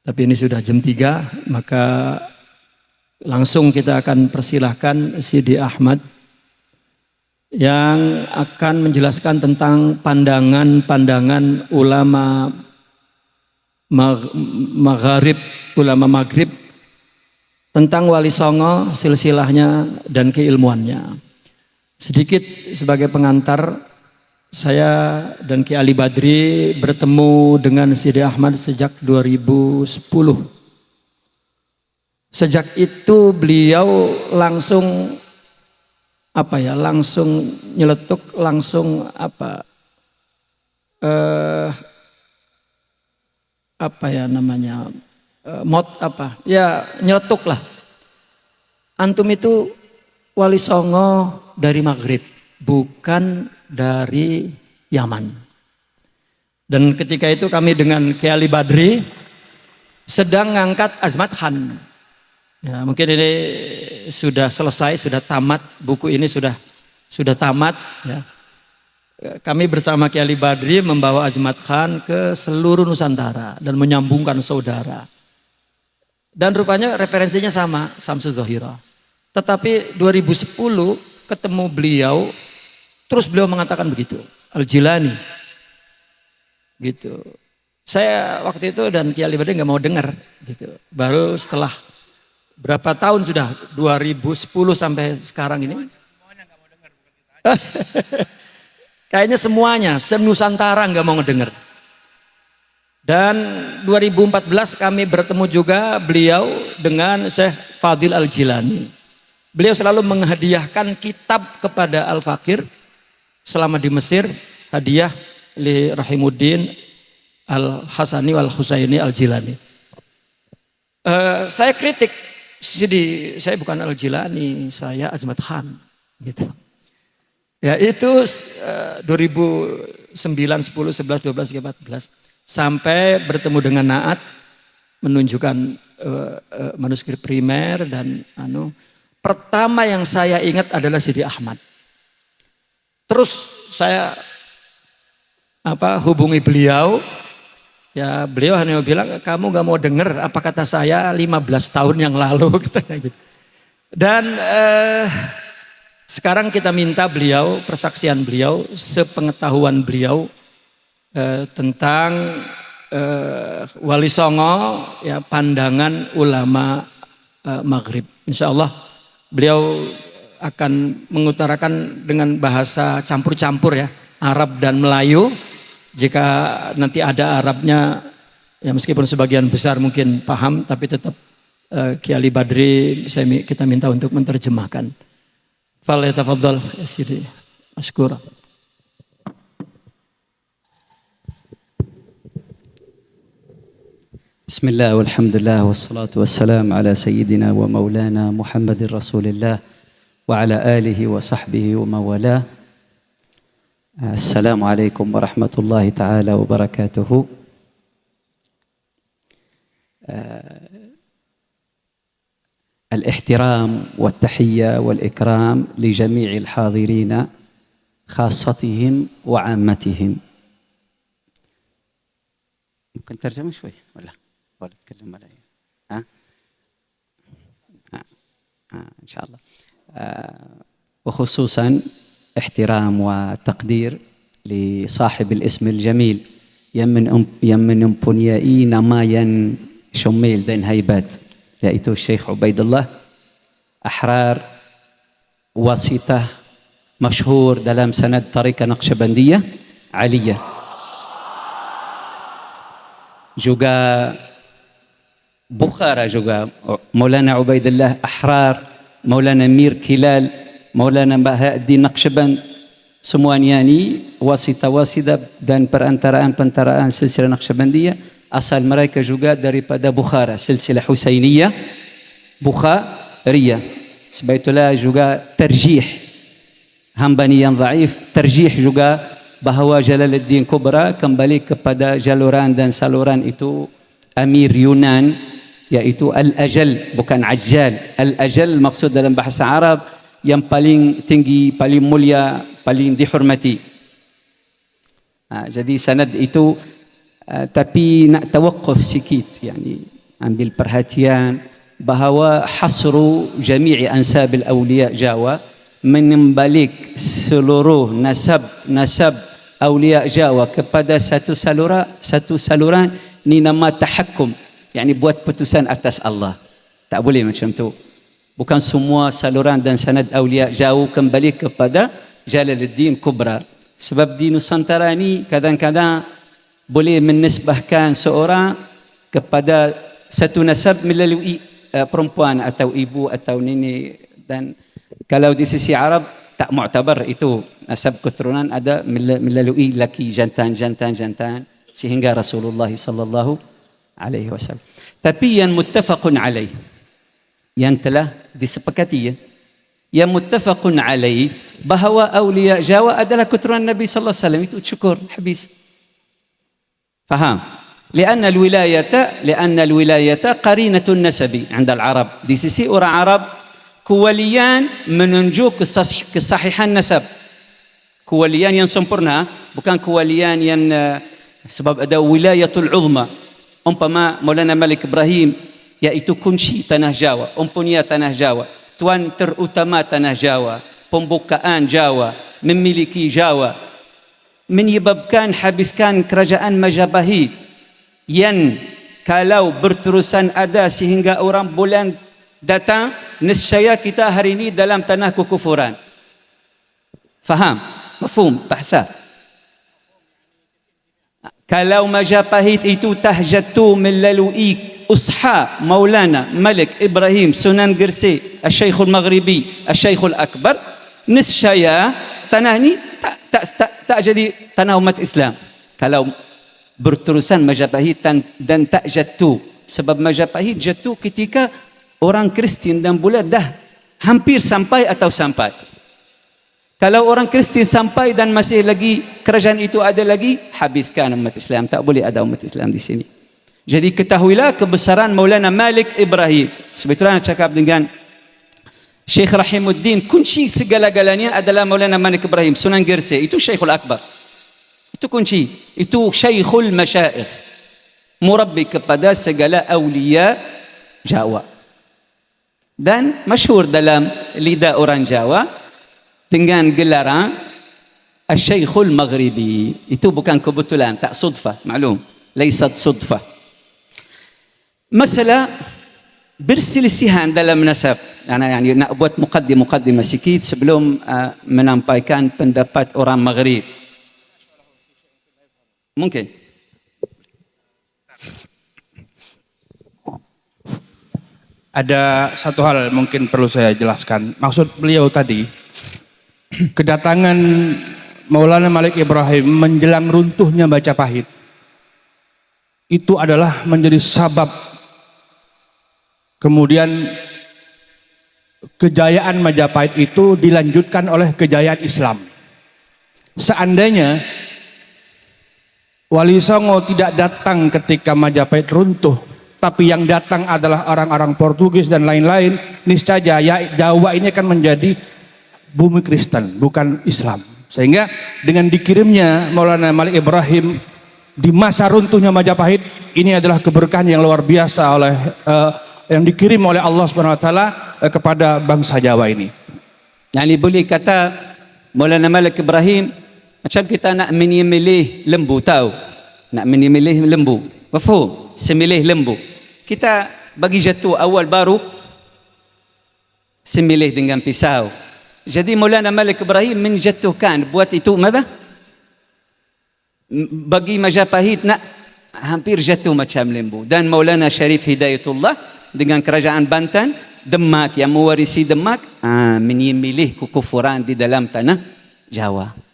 tapi ini sudah jam 3, maka langsung kita akan persilahkan Sidi Ahmad yang akan menjelaskan tentang pandangan-pandangan ulama ulama Maghrib tentang Wali Songo, silsilahnya dan keilmuannya. Sedikit sebagai pengantar, saya dan Ki Ali Badri bertemu dengan Sidi Ahmad sejak 2010. Sejak itu beliau langsung langsung nyeletuk, langsung nyeletuk lah. Antum itu Wali Songo dari Maghrib, bukan dari Yaman. Dan ketika itu kami dengan Ki Ali Badri sedang ngangkat Azmat Khan. Ya, mungkin ini sudah selesai, sudah tamat, buku ini sudah tamat, ya. Kami bersama Ki Ali Badri membawa Azmat Khan ke seluruh Nusantara dan menyambungkan saudara. Dan rupanya referensinya sama, Samsul Zohira. Tetapi 2010 ketemu beliau, terus beliau mengatakan begitu, Al-Jilani. Gitu. Saya waktu itu dan Ki Ali Badri nggak mau dengar, gitu. Baru setelah berapa tahun sudah, 2010 sampai sekarang ini. Kayaknya semuanya, se-Nusantara nggak mau ngedenger. Dan 2014 kami bertemu juga beliau dengan Syekh Fadil Al-Jilani. Beliau selalu menghadiahkan kitab kepada Al-Fakir selama di Mesir, hadiah li Rahimuddin Al-Hasani wal-Husaini Al-Jilani. Saya kritik, saya bukan Al-Jilani, saya Azmat Khan, gitu. Ya itu 2009, 10, 11, 12, 14 sampai bertemu dengan Naat, menunjukkan manuskrip primer dan pertama yang saya ingat adalah Sidi Ahmad. Terus saya hubungi beliau. Ya beliau hanya bilang, kamu gak mau dengar apa kata saya 15 tahun yang lalu. Gitu. Dan sekarang kita minta beliau, persaksian beliau, sepengetahuan beliau tentang Wali Songo, ya, pandangan ulama Maghrib. Insya Allah beliau akan mengutarakan dengan bahasa campur-campur, ya, Arab dan Melayu. Jika nanti ada Arabnya, ya meskipun sebagian besar mungkin paham, tapi tetap Ki Ali Badri kita minta untuk menerjemahkan. Falyatafaddal ya Sidi. Ashkura. Bismillah walhamdulillah wassalatu wassalam ala sayyidina wa maulana Muhammadin Rasulillah wa ala alihi wa sahbihi wa mawalah. Assalamualaikum warahmatullahi taala wabarakatuh. الاحترام والتحية والإكرام لجميع الحاضرين خاصتهم وعامتهم. ممكن ترجمة شوي ولا تتكلم ولا إن شاء الله. وخصوصا احترام وتقدير لصاحب الاسم الجميل يمن امبونيائي نماين شميل دين هيبات، yaitu Syekh Ubaidullah Ahrar, wasitah masyhur dalam sanad Tariqah Naqsyabandiyah Aliyah. Juga Bukhara juga Maulana Ubaidullah Ahrar, Maulana Mir Kilal, Maulana Bahauddin Naqsyaband, semuanya ni wasita-wasita dan perantaraan-pentaraan silsilah Naqsyabandiyah, asal mereka juga daripada Bukhara, silsilah Husainiyah Bukhariyah. Sebab itulah juga terjih Hambani yang dhaif, terjih juga bahawa Jalaluddin Kubra kembali kepada jaluran dan saluran itu Amir Yunan, yaitu Al-Ajal, bukan Ajjal. Al-Ajal maksud dalam bahasa Arab yang paling tinggi, paling mulia, paling dihormati. Jadi sanad itu tapi nak tawakuf sikit, yani ambil perhatian bahawa hasru jami'i ansabil awliya Jawa, menembalik seluruh nasab awliya Jawa kepada satu saluran ni nama tahakkum, yani buat putusan atas Allah. Tak boleh macam tu. Bukan semua saluran dan sanad awliya Jawa kembali kepada Jalaluddin Kubra. Sebab di Nusantara ni kadang-kadang boleh menisbahkan seorang kepada satu nasab melalui perempuan atau ibu atau nenek, dan kalau di sisi Arab tak mu'tabar itu nasab keturunan, ada melalui laki, jantan sehingga Rasulullah sallallahu alaihi wasallam. Tapi yang muttafaqun alaih, yang telah disepakati, yang muttafaqun alaih bahawa awliya Jawa adalah keturunan Nabi sallallahu alaihi wasallam, itu syukur habis. Faham? لأن الولاية قرينة النسب عند العرب. Di sisi orang Arab, kewalian menunjuk kesahihan nasab. Kewalian yang sempurna, bukan kewalian yang sebab ada wilayatul uzma. Umpama Maulana Malik Ibrahim, iaitu kunci tanah Jawa, empunya tanah Jawa, tuan terutama tanah Jawa, pembukaan Jawa, memiliki Jawa, menyebabkan habiskan kerajaan Majapahit yang kalau berterusan ada sehingga orang bulan datang, nescaya kita hari ini dalam tanah kekufuran. Faham? Mafhum? Bahasa. Kalau Majapahit itu tahjatu melalui usha Maulana Malik Ibrahim Sunan Gresik, Al-Syekhul Maghribi, Al-Syekhul Akbar, nescaya tanah ni tak jadi tanah umat Islam kalau berterusan Majapahit dan tak jatuh. Sebab Majapahit jatuh ketika orang Kristian dan Bulat dah hampir sampai atau sampai. Kalau orang Kristian sampai dan masih lagi kerajaan itu ada lagi, habiskan umat Islam. Tak boleh ada umat Islam di sini. Jadi ketahuilah kebesaran Maulana Malik Ibrahim. Sebetulnya cakap dengan Syekh Rahimuddin, kunci segala-galanya adalah Maulana Malik Ibrahim Sunan Gresik, itu Syekhul Akbar. Itu kunci, itu Syekhul Masyaikh, murabbi kepada segala awliya Jawa. Dan masyhur dalam lidah orang Jawa dengan gelaran Al-Syekhul Maghribi. Itu bukan kebetulan, tak sudfah, maklum, laisat sudfah. Masalah berselisihan dalam nasab. Yani nak buat muqaddimah sikit sebelum menampaikan pendapat orang Maghrib. Mungkin. Ada satu hal mungkin perlu saya jelaskan. Maksud beliau tadi, kedatangan Maulana Malik Ibrahim menjelang runtuhnya Majapahit itu adalah menjadi sabab kemudian kejayaan Majapahit itu dilanjutkan oleh kejayaan Islam. Seandainya Wali Songo tidak datang ketika Majapahit runtuh, tapi yang datang adalah orang-orang Portugis dan lain-lain, niscaya Jawa ini akan menjadi bumi Kristen, bukan Islam. Sehingga dengan dikirimnya Maulana Malik Ibrahim di masa runtuhnya Majapahit, ini adalah keberkahan yang luar biasa oleh yang dikirim oleh Allah Subhanahu wa taala kepada bangsa Jawa ini. Yani boleh kata Maulana Malik Ibrahim macam kita nak memilih lembu, tahu? Nak memilih lembu. Mafhum? Semilih lembu. Kita bagi jatuh awal baru semilih dengan pisau. Jadi Maulana Malik Ibrahim menjatuhkan, buat itu apa? Bagi Majapahit nak hampir jatuh macam lembu. Dan Maulana Syarif Hidayatullah dengan kerajaan Banten, Demak yang mewarisi Demak, menyemilih kekufuran di dalam tanah Jawa.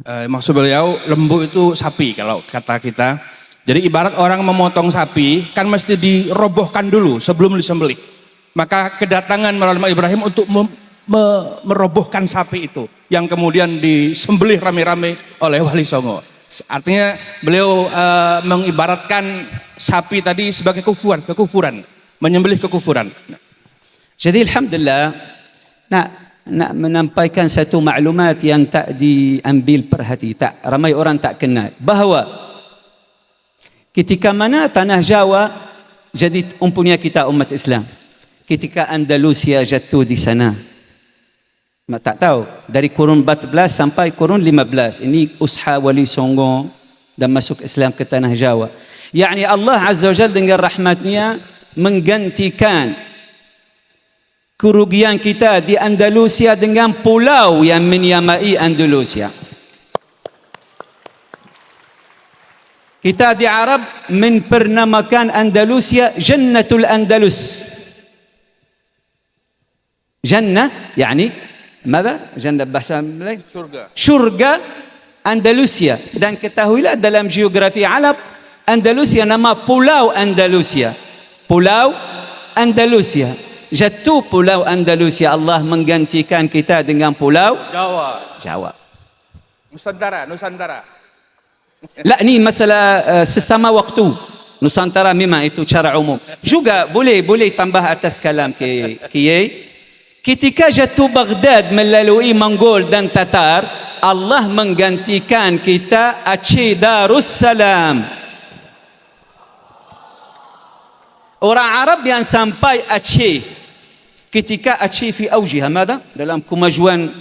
Maksud beliau lembu itu sapi kalau kata kita. Jadi ibarat orang memotong sapi kan mesti dirobohkan dulu sebelum disembelih. Maka kedatangan Maulana Ibrahim untuk merobohkan sapi itu yang kemudian disembelih rame-rame oleh Wali Songo. Artinya beliau mengibaratkan sapi tadi sebagai kekufuran, menyembelih kekufuran. Jadi alhamdulillah nak menampaikan satu maklumat yang tak diambil perhati, tak ramai orang tak kenal, bahawa ketika mana tanah Jawa jadi umpunya kita umat Islam, ketika Andalusia jatuh di sana, tak tahu dari kurun 14 sampai kurun 15 ini usaha Wali Songo dan masuk Islam ke tanah Jawa. Yani Allah Azza wa Jalla dengan rahmatnya menggantikan kerugian kita di Andalusia dengan pulau yang menyamai Andalusia. Kita di Arab mempernamakan Andalusia Jannatul Andalus. Jannah yani ماذا؟ Jannah bahasa Melayu? Syurga Andalusia. Dan ketahuilah dalam geografi Arab, Andalusia nama pulau Andalusia. Pulau Andalusia. Jatuh pulau Andalusia, Allah menggantikan kita dengan pulau Jawa. Nusantara. Lah ni masalah sesama waktu. Nusantara memang itu cara umum. Juga boleh tambah atas kalam Kiai. Ketika jatuh Baghdad melalui Mongol dan Tatar, Allah menggantikan kita Aceh Darussalam. Orang Arab yang sampai Aceh, ketika Aceh fi aujiha, mada? Dalam kemajuan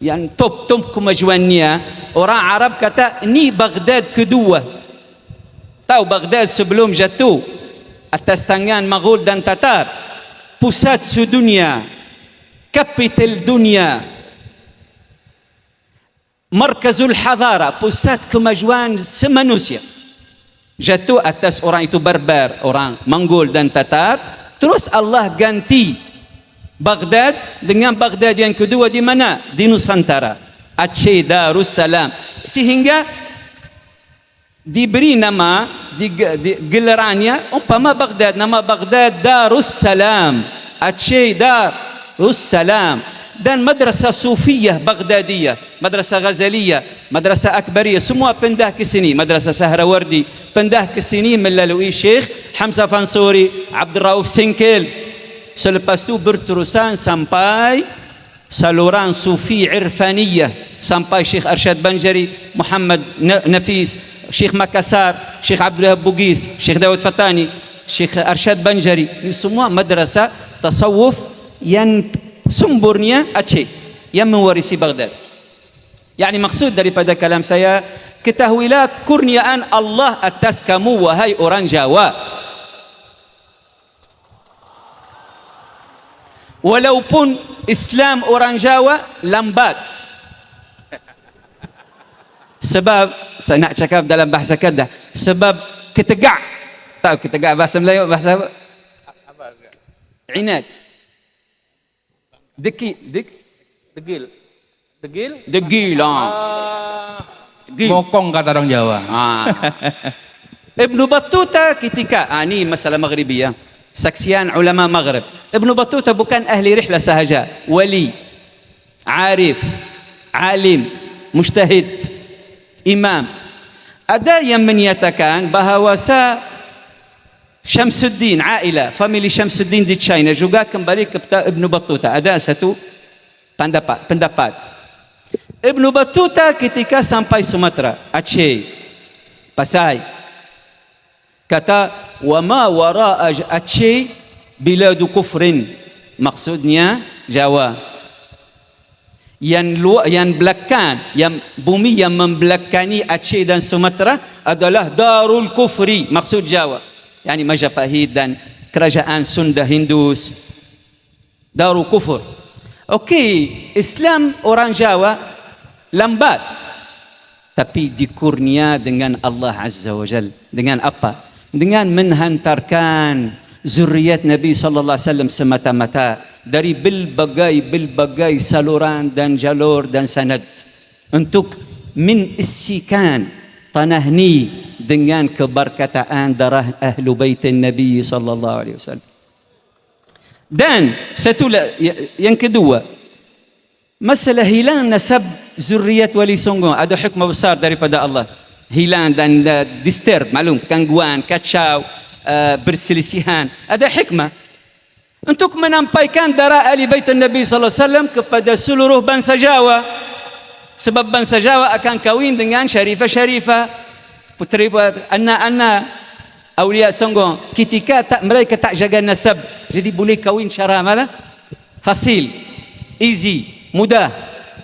yang top kemajuannya, orang Arab kata ini Baghdad kedua. Tahu Baghdad sebelum jatuh atas tangan Mongol dan Tatar, pusat sedunia, kapital dunia, markazul hadara, pusat kemajuan semanusia. Jatuh atas orang itu barbar, orang Mongol dan Tatar. Terus Allah ganti Baghdad dengan Baghdad yang kedua di mana? Di Nusantara, Aceh Darussalam. Sehingga diberi nama, gelarannya umpama Baghdad, nama Baghdad Darussalam, Aceh Darussalam. Dan madrasah Sufiyah Baghdadiyah, madrasah Ghazaliyah, madrasah Akbariyah, semua pindah ke sini. Madrasah Sahrawardi pindah ke sini melalui Syekh Hamzah Fansuri, Abdul Rauf Sinkel. Selepas itu berterusan sampai saluran Sufi Irfaniyah, sampai Syekh Arsyad Banjari, Muhammad Nafis, Syekh Makassar, Syekh Abdullah Bugis, Syekh Dawud Fatani, Syekh Arsyad Banjari. Ini semua madrasah tasawuf yang sumbernya Aceh, yang mewarisi Baghdad. Yani maksud daripada kalam saya, ketahuilah kurniaan Allah atas kamu wahai orang Jawa. Walaupun Islam orang Jawa lambat. Sebab saya nak cakap dalam bahasa Kedah, sebab ketegak. Tahu ketegak bahasa Melayu, bahasa apa? Inat. Degil. Mokong kata orang Jawa. Ibnu Battuta ketika ini masalah Maghribiyah, saksian ulama Maghrib. Ibnu Battuta bukan ahli rihlah sahaja, wali, arif, alim, mujtahid, imam. Ada yang menyatakan bahawa Syamsuddin, Ailah, family Syamsuddin di China juga kembali ke Ibnu Battuta. Ada satu pendapat. Ibnu Battuta ketika sampai Sumatera, Aceh, Pasai, kata wa ma wara'a Aceh biladu kufrin, maksudnya Jawa. Yang belakang, yang bumi yang membelakangi Aceh dan Sumatera adalah Darul Kufri, maksud Jawa. Yani Majapahit dan kerajaan Sunda Hindus, Darul Kufur. Okey, Islam orang Jawa lambat, tapi dikurnia dengan Allah Azza wa Jal. Dengan apa? Dengan menghantarkan zuriat Nabi sallallahu alaihi wasallam semata-mata dari berbagai saluran dan jalur dan sanad untuk min issikan, tanah ni dengan keberkataan darah ahlu baitin Nabi sallallahu alaihi wasallam. Dan satu yang kedua, masalah hilang nasab zuriat Wali Songo ada hikmah besar daripada Allah. Hilang dan disturb, maklum, gangguan, kacau, berselisihan, ada hikmah untuk menampaikan darah ahli baitin Nabi sallallahu alaihi wasallam kepada seluruh bangsa Jawa. Sebab bangsa Jawa akan kahwin dengan syarifah-syarifah, puteri anak-anak Aulia Songo. Ketika mereka tak jaga nasab, jadi boleh kahwin secara mana? Fasil, easy, mudah.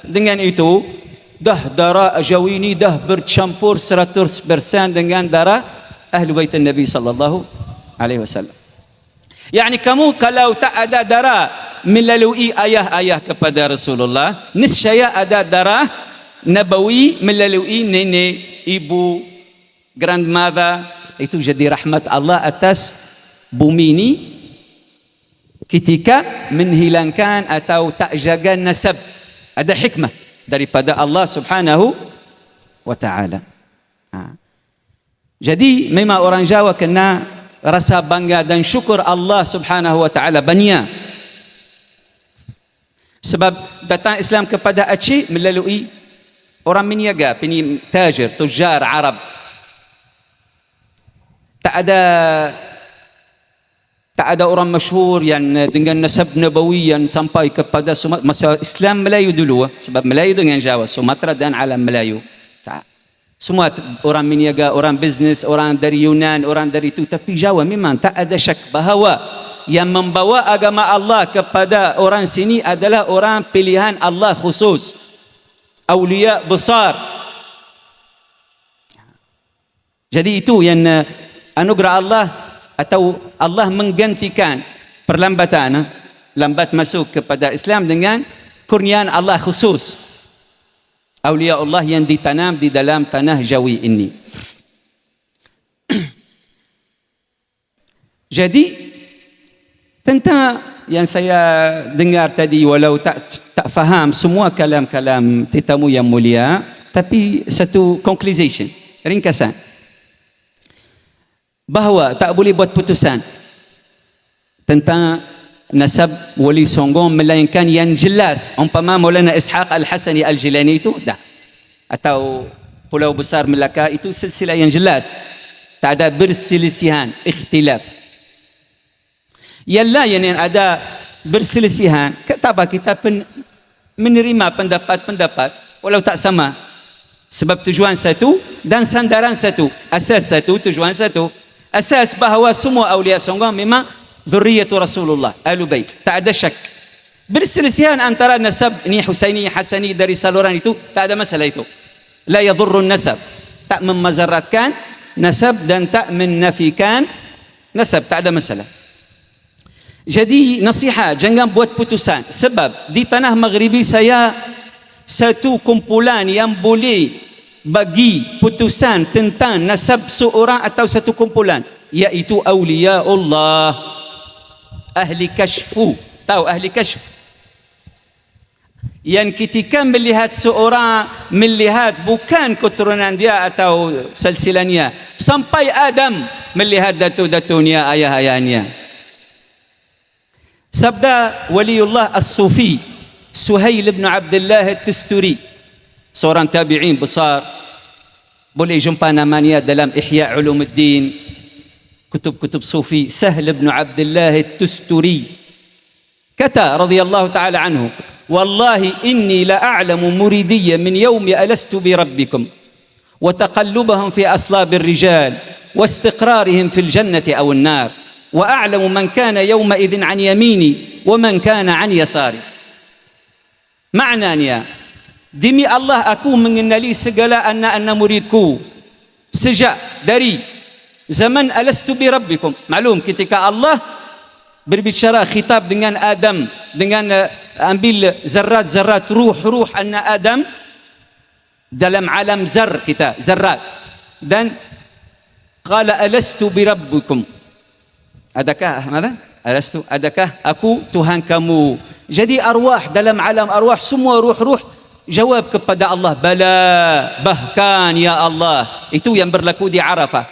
Dengan itu, dah darah Jawi ini dah bercampur 100% dengan darah ahli baitin Nabi sallallahu alaihi wasallam. Yani kamu kalau tak ada darah melalui ayah-ayah kepada Rasulullah, niscaya ada darah nabawi melalui nenek, ibu, grandmother. Itu jadi rahmat Allah atas bumi ini ketika menghilangkan atau tak jaga nasab. Ada hikmah daripada Allah Subhanahu wa taala. Jadi memang orang Jawa kena rasa bangga dan syukur Allah Subhanahu wa taala banyak. Sebab datang Islam kepada Aceh melalui orang meniaga, tajir, tujar Arab. Tak ada orang masyhur yang dengan nasab nabawi yang sampai kepada masa Islam Melayu dulu, sebab Melayu dengan Jawa, Sumatera dan alam Melayu. Tak. Semua orang meniaga, orang bisnes, orang dari Yunan, orang dari itu. Tapi Jawa memang tak ada syak bahawa yang membawa agama Allah kepada orang sini adalah orang pilihan Allah khusus, awliya besar. Jadi itu yang anugerah Allah, atau Allah menggantikan perlambatan, lambat masuk kepada Islam dengan kurniaan Allah khusus, awliya Allah yang ditanam di dalam tanah Jawi ini. Jadi tentang yang saya dengar tadi, walau tak faham semua kalam-kalam tetamu yang mulia, tapi satu conclusion, ringkasan, bahawa tak boleh buat putusan tentang nasab Wali Songo melainkan yang jelas. Umpama Maulana Ishaq Al-Hasani Al-Jilani itu dah, atau Pulau Besar Melaka itu silsilah yang jelas, tak ada berselisihan, ikhtilaf. Yalah yang ada berselisihan, tak apa, kita menerima pendapat-pendapat walau tak sama, sebab tujuan satu dan sandaran satu, asas satu, tujuan satu. Asas bahawa semua awliya Songo memang dzurriyyatu Rasulullah, ahlu bait, tak ada syak. Berselisihan antara nasab ni Husaini, Hasani dari saluran itu, tak ada masalah itu. La yadhurru nasab, tak memazaratkan nasab dan tak menafikan nasab, tak ada masalah. Jadi nasihat, jangan buat putusan, sebab di tanah Maghribi saya satu kumpulan yang boleh bagi putusan tentang nasab seorang atau satu kumpulan, iaitu awliya Allah, ahli kashfu. Tahu ahli kashf? Yang ketika melihat seorang, melihat bukan keturunan dia atau silsilahnya, sampai Adam melihat datu-datunya, ayah-ayahnya. Sabda Waliullah As-Sufi Suhail bin Abdullah At-Tusturi, seorang tabi'in besar, boleh jumpa namanya dalam Ihya Ulumuddin, kutub-kutub sufi. Sahl bin Abdullah At-Tusturi kata radhiyallahu ta'ala anhu, wallahi inni la a'lamu muridiyya min yawmi alastu bi rabbikum wa taqallubahum fi aslabir rijal wa istiqrarihim fil jannati aw an-nar wa a'lamu man kana yawma idhin an yamini wa man kana an yasari. Maknanya, demi Allah aku mengenali segala anak-anak muridku sejak dari zaman alastu bi rabbikum. Maklum ketika Allah berbicara khitab dengan Adam, dengan ambil zarrat-zarrat ruh anak Adam dalam alam zar kita, zarrat, dan qala alastu bi rabbikum, adakah mana? Alastu, adakah aku Tuhan kamu? Jadi arwah dalam alam arwah, semua ruh-ruh Jawab kepada Allah, bala, bahkan ya Allah. Itu yang berlaku di Arafah.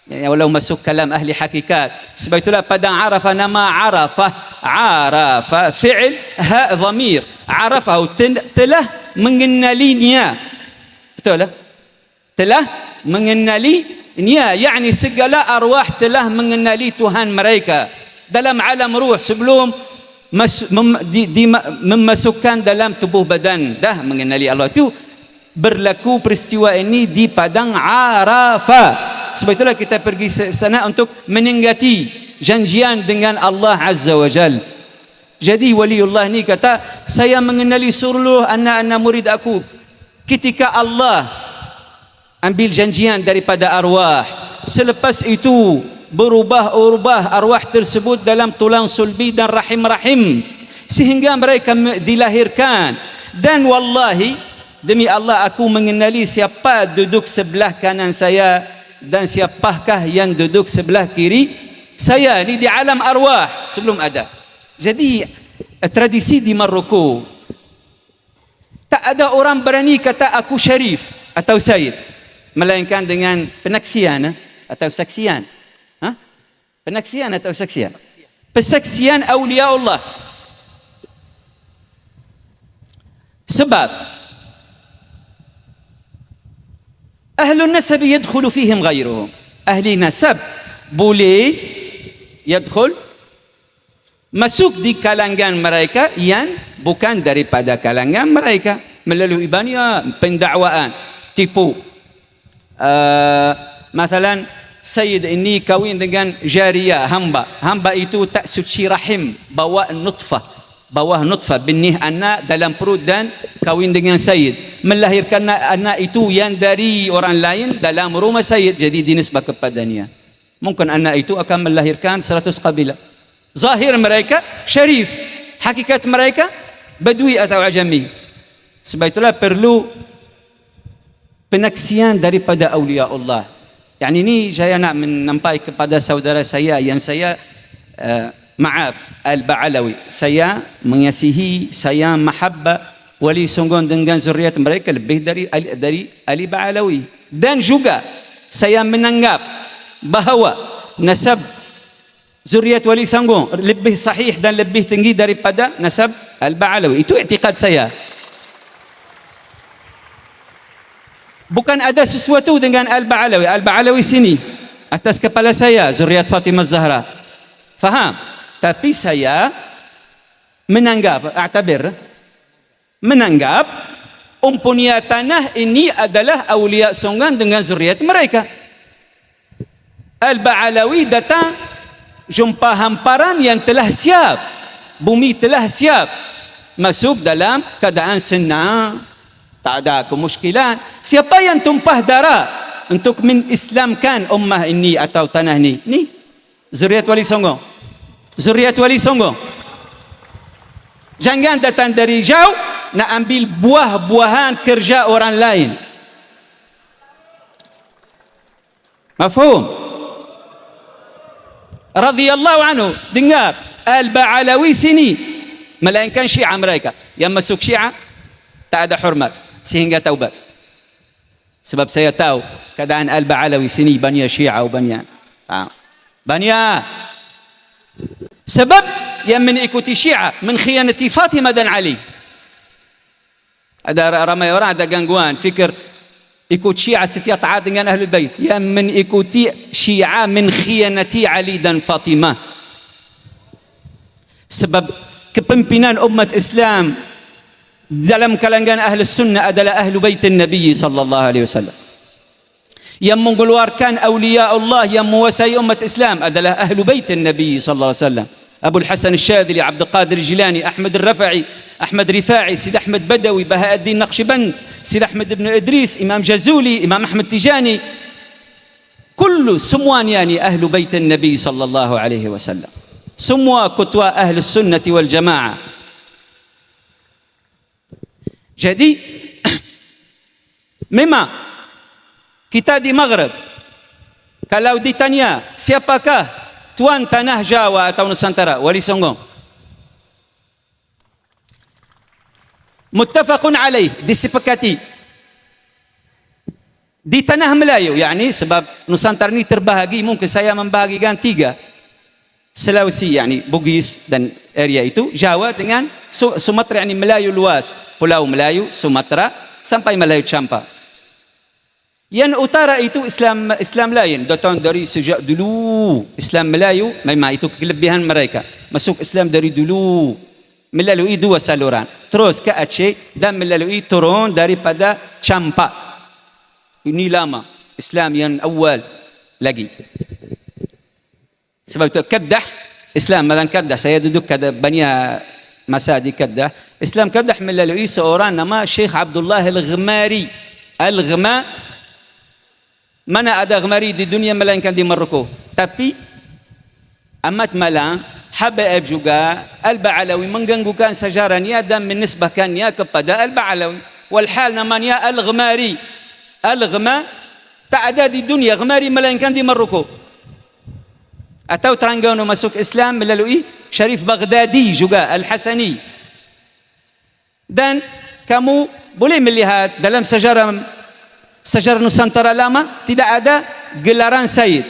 Ya, walau masuk kalam ahli hakikat. Sebab itulah padang Arafah nama Arafah. Arafah fi'il ha dhamir. Arafah telah mengenalinya. Betul lah? Telah mengenalinya, yakni segala arwah telah mengenali Tuhan mereka dalam alam ruh sebelum memasukkan dalam tubuh badan, dah mengenali Allah. Itu berlaku peristiwa ini di padang Arafah. Sebab itulah kita pergi sana untuk menenggati janjian dengan Allah Azza wa Jal. Jadi waliullah ni kata, saya mengenali seluruh anak-anak murid aku ketika Allah ambil janjian daripada arwah. Selepas itu berubah-ubah arwah tersebut dalam tulang sulbi dan rahim-rahim sehingga mereka dilahirkan. Dan wallahi, demi Allah, aku mengenali siapa duduk sebelah kanan saya dan siapakah yang duduk sebelah kiri saya. Ini di alam arwah sebelum ada. Jadi tradisi di Maroko, tak ada orang berani kata aku syarif atau sayyid, melainkan dengan penaksian atau saksian. Penaksian atau saksian? Persaksian awliya Allah. Sebab ahlun nasab yadkhulu fihim ghairuhum. Ahli nasab boleh yadkhul, masuk di kalangan mereka yang bukan daripada kalangan mereka melalui bania pendakwaan, tipu. Masalan, Sayyid ini kawin dengan jariyah, hamba itu tak suci rahim, bawa nutfah benih anak dalam perut dan kawin dengan Sayyid, melahirkan anak itu yang dari orang lain dalam rumah Sayyid, jadi dinisbah kepadanya. Mungkin anak itu akan melahirkan 100 kabilah. Zahir mereka syarif, hakikat mereka badui atau ajami. Sebab itulah perlu penaksian daripada awliya Allah. Yang ini saya nak menampai kepada saudara saya yang saya maaf, Al-Ba'alawi. Saya mengasihi, saya mahabbah Wali Songo dengan zuriat mereka lebih dari Ali Ba'alawi. Dan juga saya menanggap bahawa nasab zuriat Wali Songo lebih sahih dan lebih tinggi daripada nasab Al-Ba'alawi. Itu i'tiqad saya. Bukan ada sesuatu dengan Al-Ba'alawi. Al-Ba'alawi sini atas kepala saya, zuriat Fatimah Zahra. Faham? Tapi saya menanggap umpunya tanah ini adalah awliya Songan dengan zuriat mereka. Al-Ba'alawi datang jumpa hamparan yang telah siap, bumi telah siap, masuk dalam keadaan senang, tak ada kemusykilan. Siapa yang tumpah darah untuk mengislamkan ummah ini atau tanah ini? Ni zuriat Wali Songo. Zuriat Wali Songo. Jangan datang dari jauh nak ambil buah-buahan kerja orang lain. Mafhum? Radhiyallahu anhu. Dengar, Al-Ba'alawi sini melainkan Syiah mereka. Yang masuk Syiah tak ada hormat sehingga taubat. Sebab saya tahu keadaan Al-Ba'alawi sini bania Syiah atau bania. Bania. Sebab yang mengikuti Syiah mengkhianati Fatimah dan Ali. Ada ramai orang ada gangguan fikir ikut Syiah setia taat dengan Ahlul Bait. Yang mengikuti Syiah mengkhianati Ali dan Fatimah. Sebab kepimpinan umat Islam dalam kalangan ahli sunnah adalah ahlu baitin Nabi sallallahu alaihi wasallam. Yang mengeluarkan awliya Allah yang menguasai umat Islam adalah ahlu baitin Nabi sallallahu alaihi wasallam. Abu Hasan Al-Shadili, Abdul Qadir Jilani, Ahmad Al-Rafa'i, Ahmad Rifa'i, Sid Ahmad Badawi, Bahauddin Naqshband, Sid Ahmad ibn Idris, Imam Jazuli, Imam Ahmad Tijani. Kullu semuanya ni ahlu baitin Nabi sallallahu alaihi wasallam. Semua kutwa ahli sunnati wal jamaah. Jadi memang kita di Maghrib kalau ditanya siapakah tuan tanah Jawa atau Nusantara, Wali Songo. muttafaqun alaih, disepakati di tanah Melayu, yakni sebab Nusantara ini terbahagi, mungkin saya membahagikan 3, Sulawesi yakni Bugis dan area itu, Jawa dengan Sumatera yakni Melayu luas, Pulau Melayu, Sumatera sampai Melayu Champa. Yang utara itu Islam lain, datang dari sejak dulu. Islam Melayu memang itu kelebihan mereka, masuk Islam dari dulu melalui 2 saluran, terus ke Aceh dan melalui turun daripada Champa. Ini lama Islam yang awal lagi. Sebab itu Kedah, Islam malang Kedah, saya duduk banyak masa di Kedah. Islam Kedah melalui seorang nama Syekh Abdullah Al-Ghmari. Al-Ghma, mana ada Ghmari di dunia melainkan di Maroko. Tapi amat malang, habaib juga Al-Ba'alawi mengganggukan sejarahnya dan menisbahkannya kepada Al-Ba'alawi. Walhal namanya Al-Ghmari. Al-Ghma tak ada di dunia Ghmari melainkan di Maroko. Atau Terengganu masuk Islam melalui Syarif Baghdadi juga, Al-Hasani. Dan kamu boleh melihat dalam sejarah Nusantara lama tidak ada gelaran Sayyid.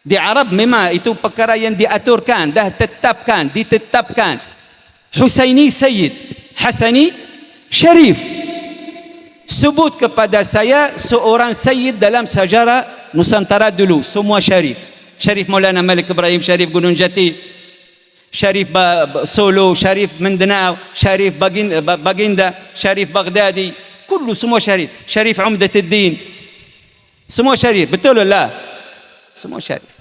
Di Arab memang itu perkara yang diaturkan, dah ditetapkan. Husaini Sayyid, Hasani Syarif. Sebut kepada saya seorang Sayyid dalam sejarah Nusantara dulu, semua Syarif. Syarif Maulana Malik Ibrahim, Syarif Gunung Jati, Syarif Solo, Syarif Mindanao, Syarif Baginda, Syarif Baghdadi, semua Syarif. Syarif Umdatuddin, semua Syarif, betul lah? Semua Syarif.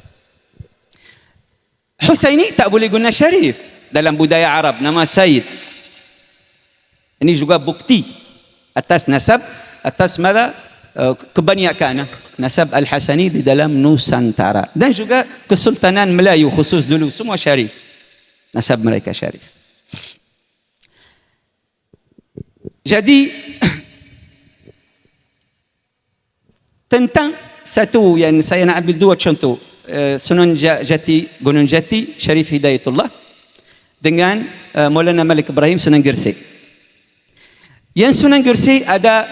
Husaini tak boleh guna Syarif dalam budaya Arab, nama Sayyid. Ini juga bukti atas nasab, atas mana kebanyakan nasab Al-Hasani di dalam Nusantara. Dan juga Kesultanan Melayu khusus dulu, semua Syarif. Nasab mereka Syarif. Jadi tentang satu yang saya nak ambil 2 contoh, Sunan Jati, Gunung Jati, Syarif Hidayatullah dengan Maulana Malik Ibrahim Sunan Gresik. Yang Sunan Gresik ada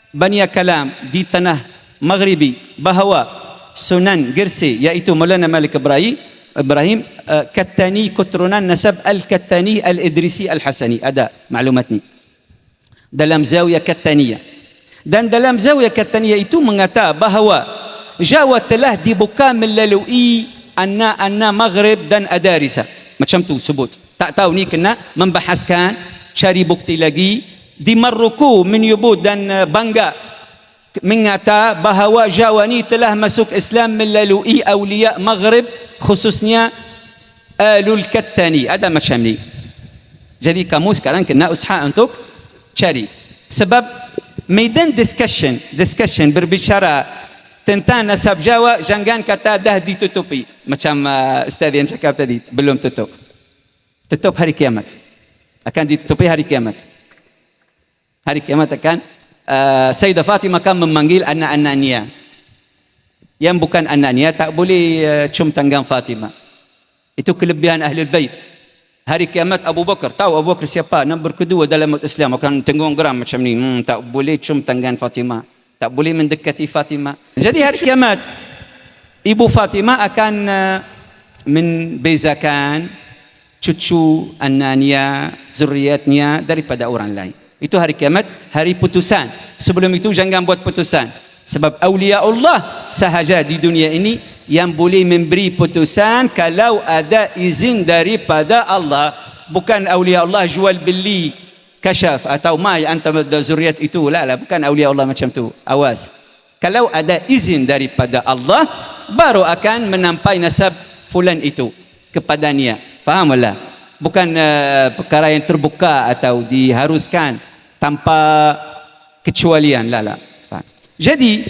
banyak kalam di tanah Maghribi bahawa Sunan Gresik iaitu Maulana Malik Ibrahim Kattani, keturunan nasab Al-Kattani Al-Idrisi Al-Hasani. Ada maklumat ni dalam Zawiyah Kattaniyah. Dan dalam Zawiyah Kattaniyah itu mengata bahawa Jawa telah dibuka melalui anna Maghrib dan Adarisa. Macam tu sebut. Tak tahu ni kena membahaskan, cari bukti lagi. Di Maroko menyebut dan bangga mengata bahawa Jawa ni telah masuk Islam melalui awliya Maghrib, khususnya Alul Kattani. Ada macam ni. Jadi kamu sekarang kena usaha untuk cari. Sebab medan discussion berbicara tentang nasab Jawa, jangan kata dah ditutupi. Macam Ustaz yang cakap tadi, belum tutup. Tutup hari kiamat. Akan ditutupi hari kiamat. Hari kiamat akan Sayyidah Fatimah akan memanggil anak-anaknya. Yang bukan anaknya tak boleh cium tangan Fatimah. Itu kelebihan Ahlul Bait. Hari kiamat Abu Bakar, tahu Abu Bakar siapa? Nombor kedua dalam umat Islam, akan tenggung geram macam ni. Tak boleh cium tangan Fatimah, tak boleh mendekati Fatimah. Jadi hari kiamat Ibu Fatimah akan membezakan cucu anaknya, zuriatnya daripada orang lain. Itu hari kiamat, hari putusan. Sebelum itu jangan buat putusan. Sebab awliya Allah sahaja di dunia ini yang boleh memberi putusan kalau ada izin daripada Allah. Bukan awliya Allah jual beli kasyaf atau ma yang antara zuriat itu. Lah, bukan awliya Allah macam tu. Awas. Kalau ada izin daripada Allah, baru akan menampai nasab fulan itu kepadanya. Faham tak? Bukan perkara yang terbuka atau diharuskan tanpa kecualian. Lah. Jadi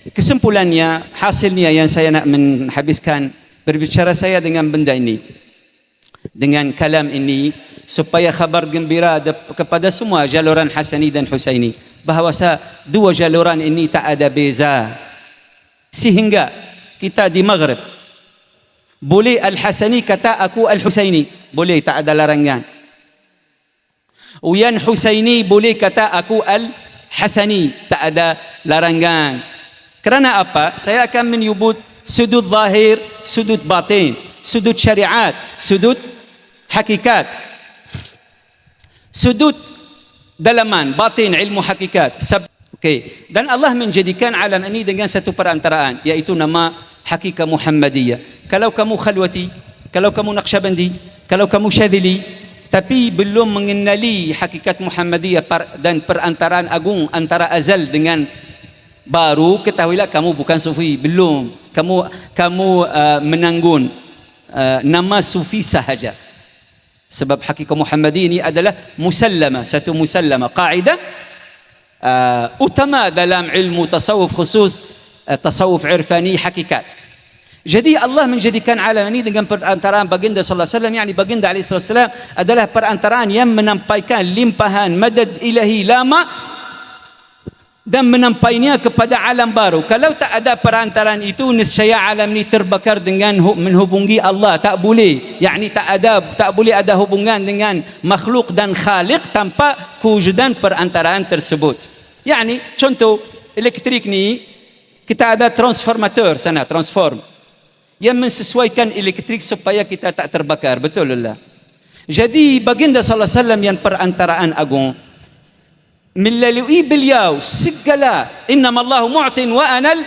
kesimpulannya, hasilnya yang saya nak menghabiskan berbicara saya dengan benda ini, dengan kalam ini, supaya khabar gembira kepada semua jaluran Hasani dan Husaini bahawa dua jaluran ini tak ada beza. Sehingga kita di Maghrib boleh Al-Hasani kata aku Al-Husaini, boleh, tak ada larangan. Yang Husaini boleh kata aku Al-Hasani, tak ada larangan. Kerana apa? Saya akan menyebut sudut zahir, sudut batin, sudut syariat, sudut hakikat, sudut dalaman, batin, ilmu hakikat. Okay. Dan Allah menjadikan alam ini dengan satu perantaraan, iaitu nama Hakikah Muhammadiyah. Kalau kamu khalwati, kalau kamu naqsyabandi, kalau kamu syadili, tapi belum mengenali hakikat Muhammadiyah dan perantaraan agung antara azal dengan baru, ketahuilah kamu bukan sufi. Belum. Kamu menanggun nama sufi sahaja. Sebab Hakikah Muhammadiyah ini adalah musallama, satu musallama, kaidah utama dalam ilmu tasawuf, khusus tasawuf irfani hakikat. Jadi Allah menjadikan alam ini dengan perantaraan baginda sallallahu alaihi wasallam, yakni baginda alaihi wasallam adalah perantaraan yang menampaikan limpahan madad ilahi lama dan menampainya kepada alam baru. Kalau tak ada perantaraan itu, niscaya alam ini terbakar dengan menghubungi Allah. Tak boleh, yakni tak boleh ada hubungan dengan makhluk dan khaliq tanpa kewujudan perantaraan tersebut. Yakni contoh elektrik ni, kita ada transformator sana, transform, yang mensesuaikan elektrik supaya kita tak terbakar. Betul lah. Jadi baginda sallallahu alaihi wasallam yang perantaraan agung, melalui beliau segala, innamallahu mu'tin wa anal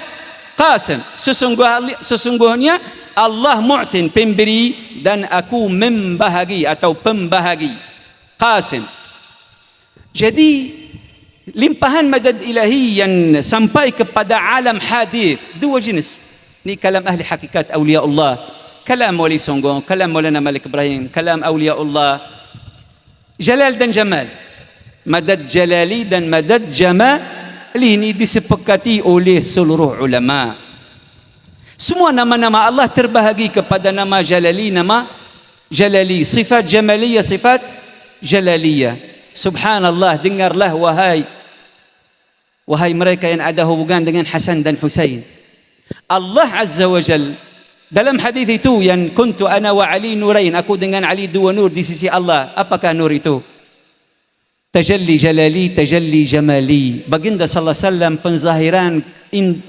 qasim, sesungguhnya Allah mu'tin, pemberi, dan aku membahagi atau pembahagi, qasim. Jadi limpahan madad ilahi yang sampai kepada alam hadith, dua jenis. Ini kalam ahli hakikat awliya Allah, kalam Wali Songo, kalam Maulana Malik Ibrahim, kalam awliya Allah, jalal dan jamal, madad jalali dan madad jamal. Ini disepakati oleh seluruh ulama. Semua nama-nama Allah terbahagi kepada nama jalali, nama jalali, sifat jamaliyah, sifat jalaliyah. Subhanallah, dengarlah wahai mereka yang ada hubungan dengan Hasan dan Husain. Allah Azza wa Jal dalam hadis itu yang kuntu ana wa Ali nurain, aku dengan Ali dua nur di sisi Allah. Apakah nur itu? Tajalli jalali, tajalli jamali. Baginda sallallahu alaihi wasallam penzahiran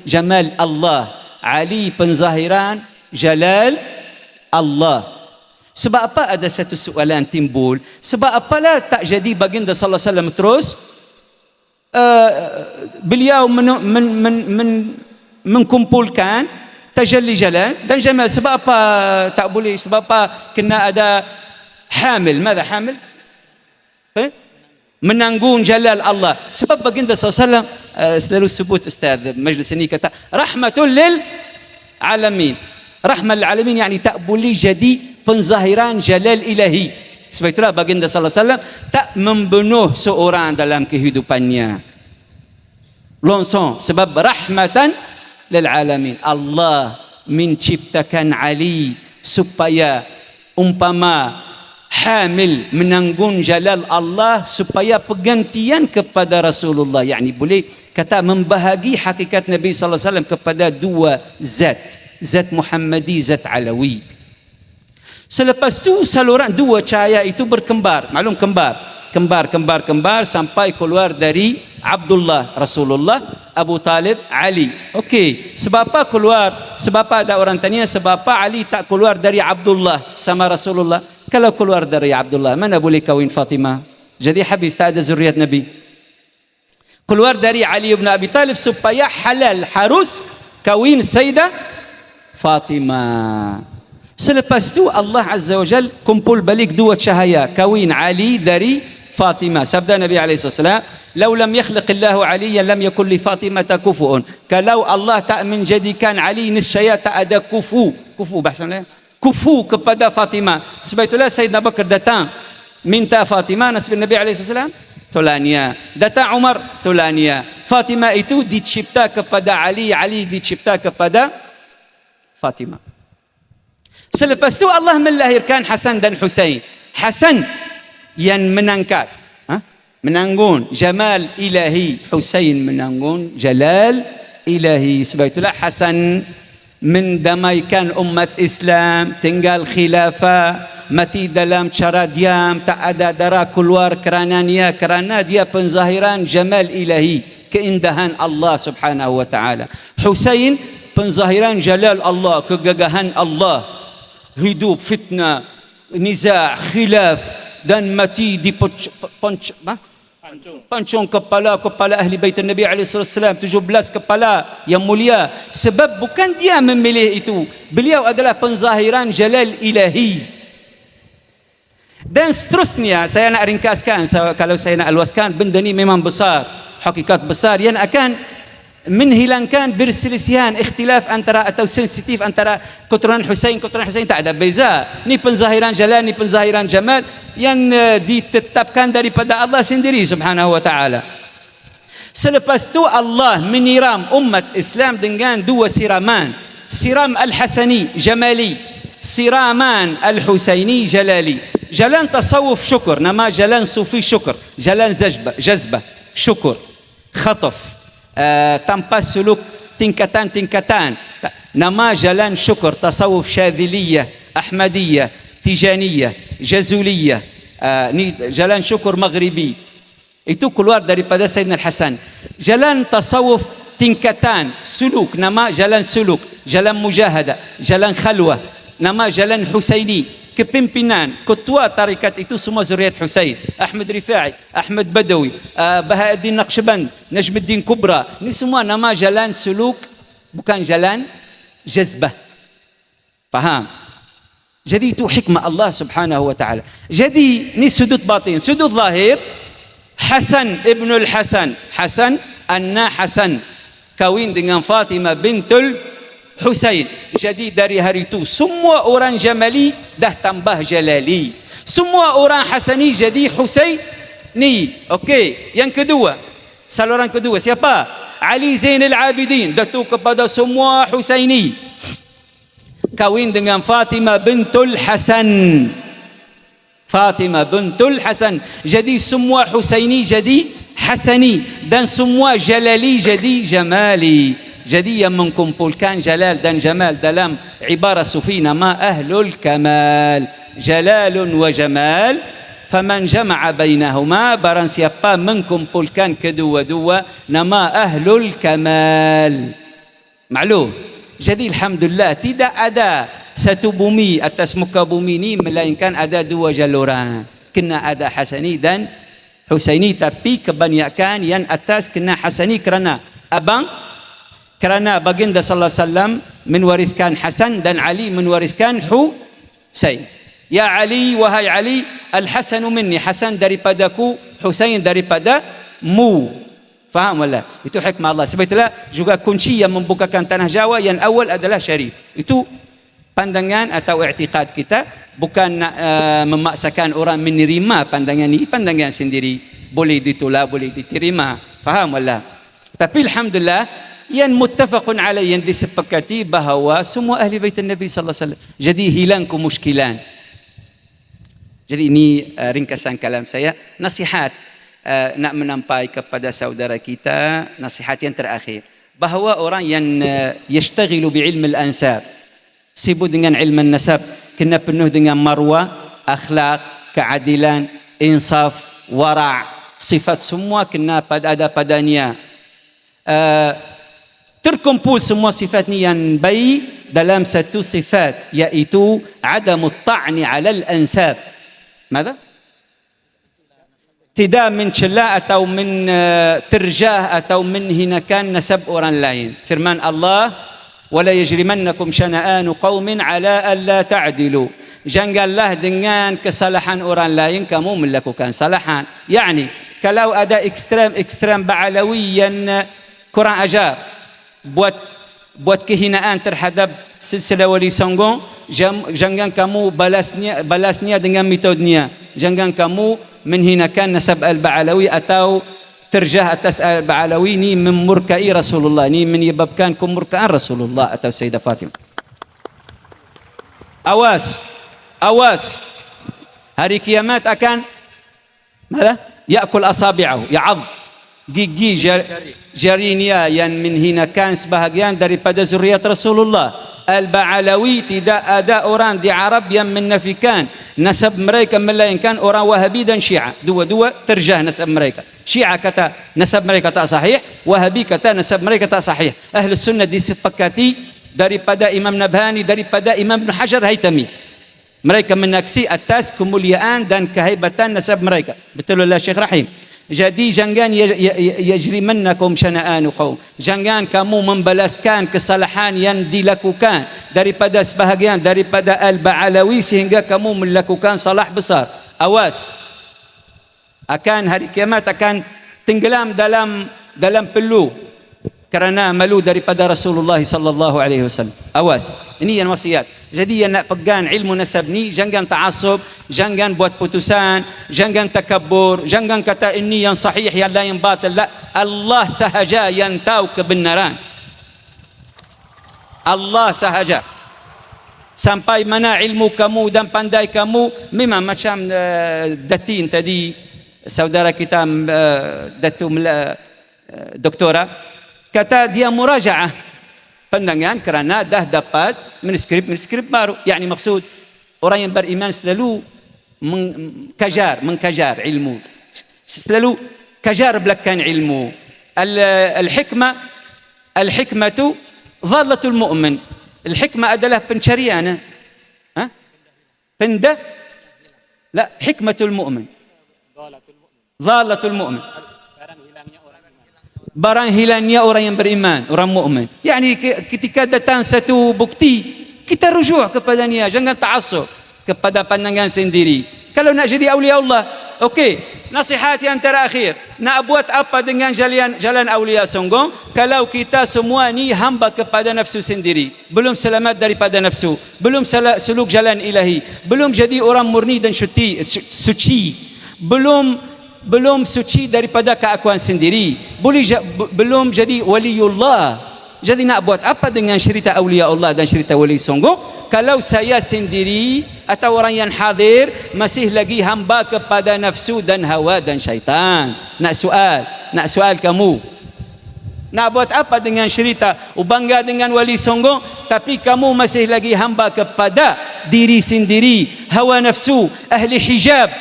jamal Allah, Ali penzahiran jalal Allah. Sebab apa ada satu soalan timbul? Sebab apalah tak jadi baginda sallallahu alaihi wasallam terus beliau mengkumpulkan tajalli jalal dan jamal? Sebab apa tak boleh? Sebab apa kena ada hamil? Mada hamil? Menanggung jalal Allah. Sebab baginda SAW selalu sebut ustaz majlis ini, kata rahmatul lil alamin. Rahmat lil alamin, yakni tak boleh jadi penzahiran jalal ilahi. Sebab itulah baginda SAW tak membunuh seorang dalam kehidupannya langsung, sebab rahmatan lil alamin. Allah menciptakan Ali supaya umpama hamil menanggung jalal Allah, supaya pergantian kepada Rasulullah, yakni boleh kata membahagi hakikat Nabi sallallahu alaihi wasallam kepada dua zat Muhammadi, zat Alawi. Selepas tu saluran dua cahaya itu berkembar, maklum kembar sampai keluar dari Abdullah Rasulullah, Abu Talib Ali. Okey, sebab apa keluar? Sebab apa ada orang tanya, sebab apa Ali tak keluar dari Abdullah sama Rasulullah? Kalau keluar dari Abdullah, mana boleh kawin Fatimah? Jadi habis, tak ada zuriat Nabi. Keluar dari Ali ibn Abi Talib supaya halal, harus kawin Sayyidah Fatimah. Selepas tu Allah Azza wa Jal kumpul balik dua cahaya, kawin Ali dari Fatimah. Sabda Nabi SAW, "Lau lam yakhliqillahu Aliyan lam yakun li Fatimah kufuun." Kalau Allah tak menjadikan Ali, niscaya tak ada kufu bahasanya, kufu kepada Fatimah. Sebab itulah Sayyidina Bakar datang minta Fatimah, nasib Nabi SAW tolania. Datang Umar tolania. Fatimah itu dicipta kepada Ali, Ali dicipta kepada Fatimah. Selepas itu Allah melahirkan Hasan dan Husain. Hasan yang menanggung jamal ilahi, Husain menanggung jalal ilahi. Sebab itulah Hasan mendamaikan umat Islam, tinggal khilafah. mati dalam cara diam, tak ada darah keluar kerananya, kerana dia penzahiran jamal ilahi, keindahan Allah subhanahu wa ta'ala. Husain penzahiran jalal Allah, kegagahan Allah, hidup fitnah, niza', khilaf, dan mati di pancung kepala ahli bait Nabi SAW, 17 kepala yang mulia. Sebab bukan dia memilih itu, beliau adalah penzahiran jalal ilahi. Dan seterusnya, saya nak ringkaskan, kalau saya nak luaskan, benda ni memang besar, hakikat besar yang akan menghilangkan perselisihan, ikhtilaf antara atau sensitif antara keturunan Husain tak ada beza. Ni penzahiran jalal, ni penzahiran jamal yang ditetapkan daripada Allah sendiri subhanahu wa ta'ala. Selepas tu Allah meniram umat Islam dengan dua siraman, siram al-Hasani Jamali, siraman al-Husaini Jalali. Jalan tasawuf syukur, nama jalan sufi syukur, jalan jazbah syukur, khataf, tanpa suluk tingkatan-tingkatan, nama jalan syukur, tasawuf syadziliyah, ahmadiyah, tijaniyah, jazuliyah, ni jalan syukur maghribi. Itu keluar daripada Sayyidina Al-Hasan. Jalan tasawuf tingkatan suluk, nama jalan suluk, jalan mujahadah, jalan khalwah, nama jalan Husaini. Kepimpinan, ketua tarikat itu semua zuriat Husain, Ahmad Rifa'i, Ahmad Badawi, Bahauddin Naqsyaband, Najmuddin Kubra. Ini semua nama jalan suluk, bukan jalan jazbah. Faham? Jadi itu hikmah Allah subhanahu wa ta'ala. Jadi ini sudut batin. Sudut zahir, Hasan ibnul Hasan, Hasan anna Hasan, kawin dengan Fatimah bintul Husain. Jadi dari hari itu semua orang Jamali dah tambah Jalali, semua orang Hasani jadi Husaini. Okey, yang kedua, saluran kedua siapa? Ali Zainal Abidin, datuk kepada semua Husaini, kawin dengan Fatimah bintul Hasan, Fatimah bintul Hasan. Jadi semua Husaini jadi Hasani, dan semua Jalali jadi Jamali. Jadi yang mengkumpulkan jalal dan jamal dalam ibarat sufi nama ahlul kamal, jalalun wa jamal. Faman jama'a bainahuma, barang siapa mengkumpulkan kedua-dua, nama ahlul kamal. Maklum? Jadi alhamdulillah tidak ada satu bumi atas muka bumi ini melainkan ada dua jaluran. Kena ada Hasani dan Husaini, tapi kebanyakan yang atas kena Hasani kerana kerana baginda sallallahu alaihi wasallam mewariskan Hasan dan Ali mewariskan Husain. Ya Ali, wahai Ali, al-Hasanu minni, Hasan daripadaku, Husain daripadamu. Faham wala? Itu hikmah Allah. Sebab itulah juga kunci yang membukakan tanah Jawa yang awal adalah syarif. Itu pandangan atau i'tiqad kita, bukan memaksakan orang menerima pandangan ini, pandangan sendiri. Boleh ditolak, boleh diterima. Faham wala? Tapi alhamdulillah yang muttafaqun alaih, yang disepakati bahawa semua ahli bait Nabi sallallahu alaihi wasallam. Jadi hilang kemuskilan. Jadi ini ringkasan kalam saya. Nasihat nak menampai kepada saudara kita, nasihat yang terakhir, bahawa orang yang yashtaghilu bi ilmi al-ansab, sibuk dengan ilmu nasab, kena penuh dengan marwah, akhlak, keadilan, insaf, wara', sifat semua kena ada padanya. Terkumpul semua sifat ni yang baik dalam satu sifat, iaitu adamut ta'ni 'alal ansab. Mada? Tidak mencela atau terjah atau menghinakan nasab orang lain. Firman Allah, wala yajrimannakum syana'anu qaumin 'ala alla ta'dilu. Janganlah dengan kesalahan orang lain kamu melakukan kesalahan. Yani kalau ada ekstrem Ba'alawi yang kurang ajar, buat kehinaan terhadap silsilah Wali Songo, jangan kamu balasnya dengan metodenya. Jangan kamu menghinakan nasab al-Ba'alawi atau terjah atas al-Ba'alawi. Ini memurkai Rasulullah, ini menyebabkan kemurkaan Rasulullah atau Sayyidah Fatimah. Awas, hari kiamat akan ya'kul asabi'ahu, ya'adh, gigi jarinya yang menghinakan sebahagian daripada zuriat Rasulullah. Al-Ba'alawi tidak ada orang di Arab yang menafikan nasab mereka melainkan orang Wahabi dan Syiah. Dua-dua terjah nasab mereka. Syiah kata nasab mereka tak sahih, Wahabi kata nasab mereka tak sahih. Ahlus Sunnah disepakati daripada Imam Nabhani, daripada Imam Ibn Hajar Haytami. Mereka menaksi atas kemuliaan dan kehebatan nasab mereka. Betul lah Syekh Rahim. Jadi jangan yajrimannakum syana'anu qaum. Jangan kamu membalaskan kesalahan yang dilakukan daripada sebahagian daripada Al-Ba'alawi sehingga kamu melakukan salah besar. Awas. Akan hari kiamat akan tenggelam dalam peluh kerana malu daripada Rasulullah sallallahu alaihi wasallam. Awas. Ini yang wasiat. Jadi yang nak pegang ilmu nasab ni jangan ta'assub, jangan buat putusan, jangan takabur, jangan kata ini yang sahih yang lain yang batil. La, Allah sahaja yang tahu kebenaran. Allah sahaja. Sampai mana ilmu kamu dan pandai kamu memang macam Datin tadi saudara kita Datuk Doktora kata dia murajaah pandangan kerana dah dapat manuskrip baru. Yani maksud orang yang beriman selalu mengkajar ilmu, selalu kajar belakang ilmu. Al-hikmatu dhalatul mu'min. Al-hikmah adalah pencarian. Hikmatul mu'min. Dhalatul mu'min. Barang hilangnya orang yang beriman, orang mukmin. Yani ketika datang satu bukti, kita rujuk kepadanya, jangan ta'assub kepada pandangan sendiri. Kalau nak jadi awliya Allah, okey, nasihat yang terakhir, nak buat apa dengan jalan awliya sungguh? Kalau kita semua ni hamba kepada nafsu sendiri, belum selamat daripada nafsu, belum suluk jalan ilahi, belum jadi orang murni dan suci, belum suci daripada keakuan sendiri, belum jadi waliullah. Jadi nak buat apa dengan cerita awliya Allah dan cerita wali sungguh kalau saya sendiri atau orang yang hadir masih lagi hamba kepada nafsu dan hawa dan syaitan? Nak soal kamu, nak buat apa dengan cerita bangga dengan wali sungguh tapi kamu masih lagi hamba kepada diri sendiri, hawa nafsu, ahli hijab?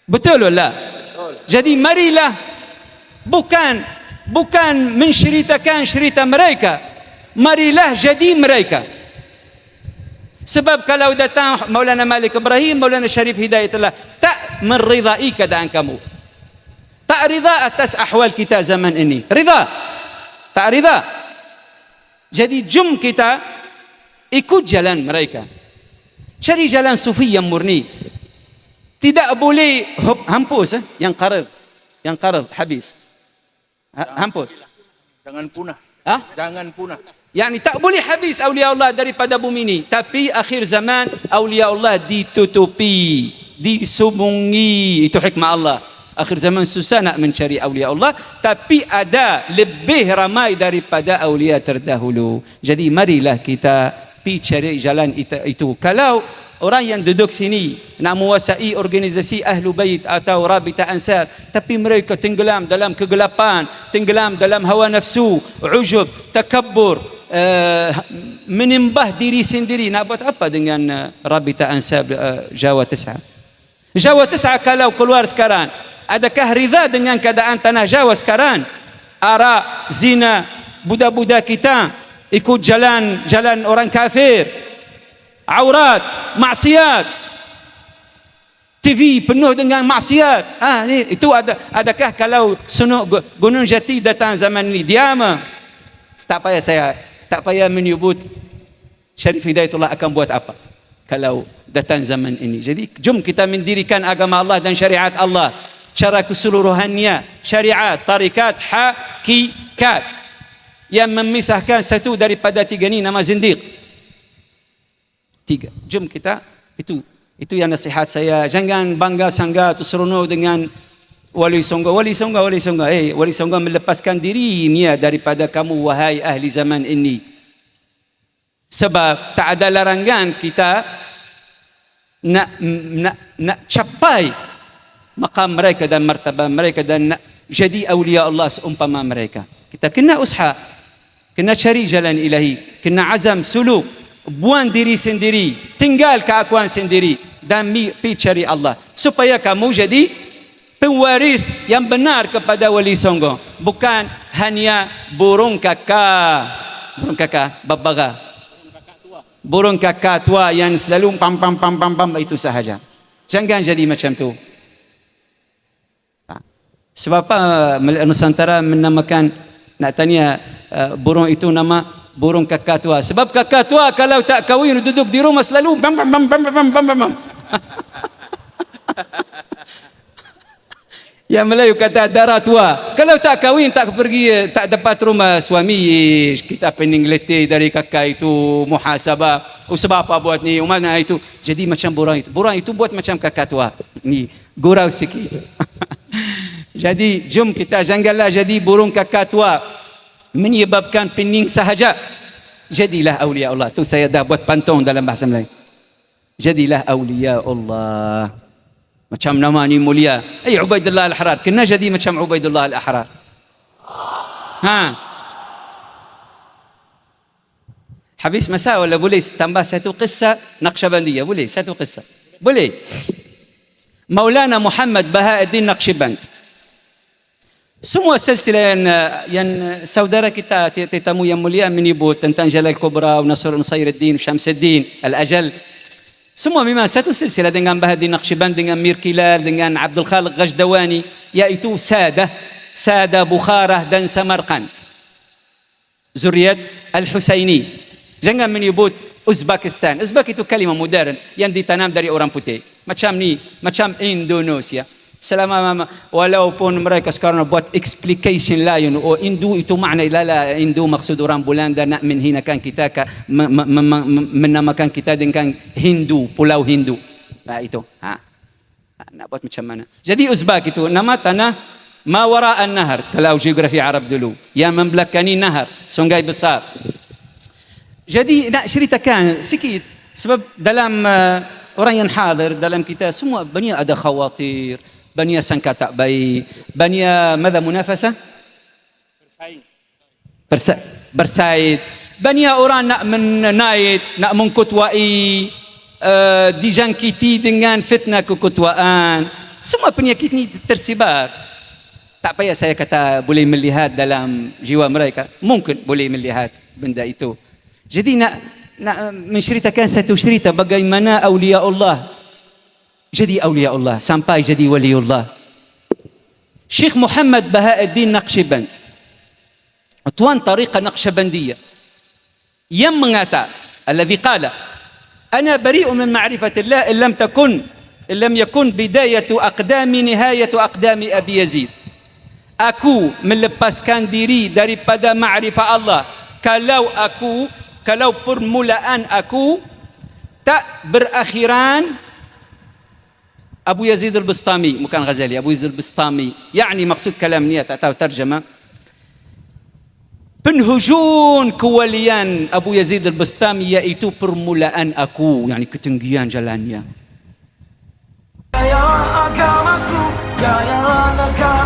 Betul lah. Jadi marilah bukan menceritakan cerita mereka, marilah jadi mereka. Sebab kalau datang Maulana Malik Ibrahim, Maulana Syarif Hidayatullah, tak meridai keadaan kamu, tak rida atas ahwal kita zaman ini, tak rida. Jadi jom kita ikut jalan mereka, cari jalan sufi yang murni. Tidak boleh hampus yang qarar habis. Hampus. Jangan punah. Jangan punah. Yani tak boleh habis awliya Allah daripada bumi ini. Tapi akhir zaman awliya Allah ditutupi, disumungi. Itu hikmah Allah. Akhir zaman susah nak mencari awliya Allah, tapi ada lebih ramai daripada awliya terdahulu. Jadi marilah kita pergi cari jalan itu. Kalau orang yang duduk sini nak menguasai organisasi Ahlu Bait atau Rabita Ansar, tapi mereka tenggelam dalam kegelapan, tenggelam dalam hawa nafsu, ujub, takabbur, menimbah diri sendiri. Nak buat apa dengan Rabita Ansar Jawa Tes'a? Jawa Tes'a kalau keluar sekarang, adakah ridha dengan keadaan tanah Jawa sekarang? Arak, zina, budak-budak kita ikut jalan orang kafir, aurat, maksiat, TV penuh dengan maksiat. Itu adakah kalau Sunuk Gunung Jati datang zaman ini diam? Tak payah menyebut Syarif Hidayatullah akan buat apa kalau datang zaman ini. Jadi jom kita mendirikan agama Allah dan syariat Allah cara keseluruhannya, syariat, tarikat, hakikat, yang memisahkan satu daripada tiga ini nama zindiq. Tiga. Jom kita itu yang nasihat saya. Jangan bangga sangga atau seronok dengan wali songo. Wali songo melepaskan dirinya daripada kamu wahai ahli zaman ini. Sebab tak ada larangan kita nak capai maqam mereka dan martabah mereka dan nak jadi awliya Allah seumpama mereka. Kita kena usaha. kena cari jalan ilahi, kena azam suluk, buang diri sendiri, tinggal keakuan sendiri dan pergi cari Allah supaya kamu jadi pewaris yang benar kepada wali songo, bukan hanya burung kakak babaga, burung kakak tua yang selalu pam itu sahaja. Jangan jadi macam tu. Sebab apa Nusantara menamakan, nak tanya, burung itu nama burung kakak tua? Sebab kakak tua kalau tak kahwin duduk di rumah selalu bam. Yang Melayu kata darah tua. Kalau tak kahwin, tak pergi, tak dapat rumah suami, kita pening letih dari kakak itu, muhasabah. Sebab apa buat ni, mana itu. Jadi macam burung itu. Burung itu buat macam kakak tua. Ni gurau sikit. Jadi jom kita janganlah jadi burung kakak tua menyebabkan pening sahaja. Jadilah awliya Allah. Tu saya dah buat pantong dalam bahasa Melayu. Jadilah awliya Allah. Macam nama ni mulia. Ubaidullah Al-Ahrar. Kena jadi macam Ubaidullah Al-Ahrar. Habis masa wala boleh tambah satu kisah Naqsyabandiyah? Boleh satu kisah? Boleh. Maulana Muhammad Bahauddin Naqsyaband. Semua silsilah yang saudara kita, tetamu yang mulia menyebut tentang Jalal Kubra, Nasr Nusairuddin, Syamsuddin, Al-Ajal. Semua memang satu silsilah dengan Bahauddin Naqsyaband, dengan Mir Kilal, dengan Abdul Khaliq Ghajdawani, iaitu Sada Bukharah dan Samarkand. Zuriat Al-Husaini. Jangan menyebut Uzbekistan. Uzbek itu kalimah modern yang ditanam dari orang putih. Macam ni, macam Indonesia. Selama walaupun mereka sekarang buat explication lain, Hindu itu makna lala, Hindu maksud orang Belanda nak menghinakan kita, menamakan kita dengan Hindu, pulau Hindu. Itu. Nak buat macam mana? Jadi Uzbek itu nama tanah mawara an-nahar, kalau geografi Arab dulu, yang membelakangi nahar, sungai besar. Jadi nak ceritakan sikit sebab dalam orang yang hadir dalam kita semua banyak ada khawatir, banyak sangka tak baik, banyak ماذا منافسة bersaing, banyak orang nak menaik, nak mengketuai, dijangkiti dengan fitnah keketuaan. Semua penyakit ini tersebar. Tak payah saya kata boleh melihat dalam jiwa mereka, mungkin boleh melihat benda itu. Jadi nak menceritakan satu cerita bagaimana awliya Allah jadi awliya Allah sampai jadi waliullah. Syekh Muhammad Bahauddin Naqsyaband, tuan tariqah Naqsyabandiyah, yang mengata, alladhi qala ana bari'un min ma'rifatillah in lam yakun bidayatu aqdami nihayatu aqdami Abi Yazid. Aku melepaskan diri daripada ma'rifah Allah kalau permulaan aku tak berakhiran Abu Yazid Al-Bustami, bukan Ghazali, Abu Yazid Al-Bustami. Yani maksud kalam ni tak tahu terjemah. Penhujung kewalian Abu Yazid Al-Bustami iaitu permulaan aku, yani ketinggian jalannya. Ya agamaku, ya negara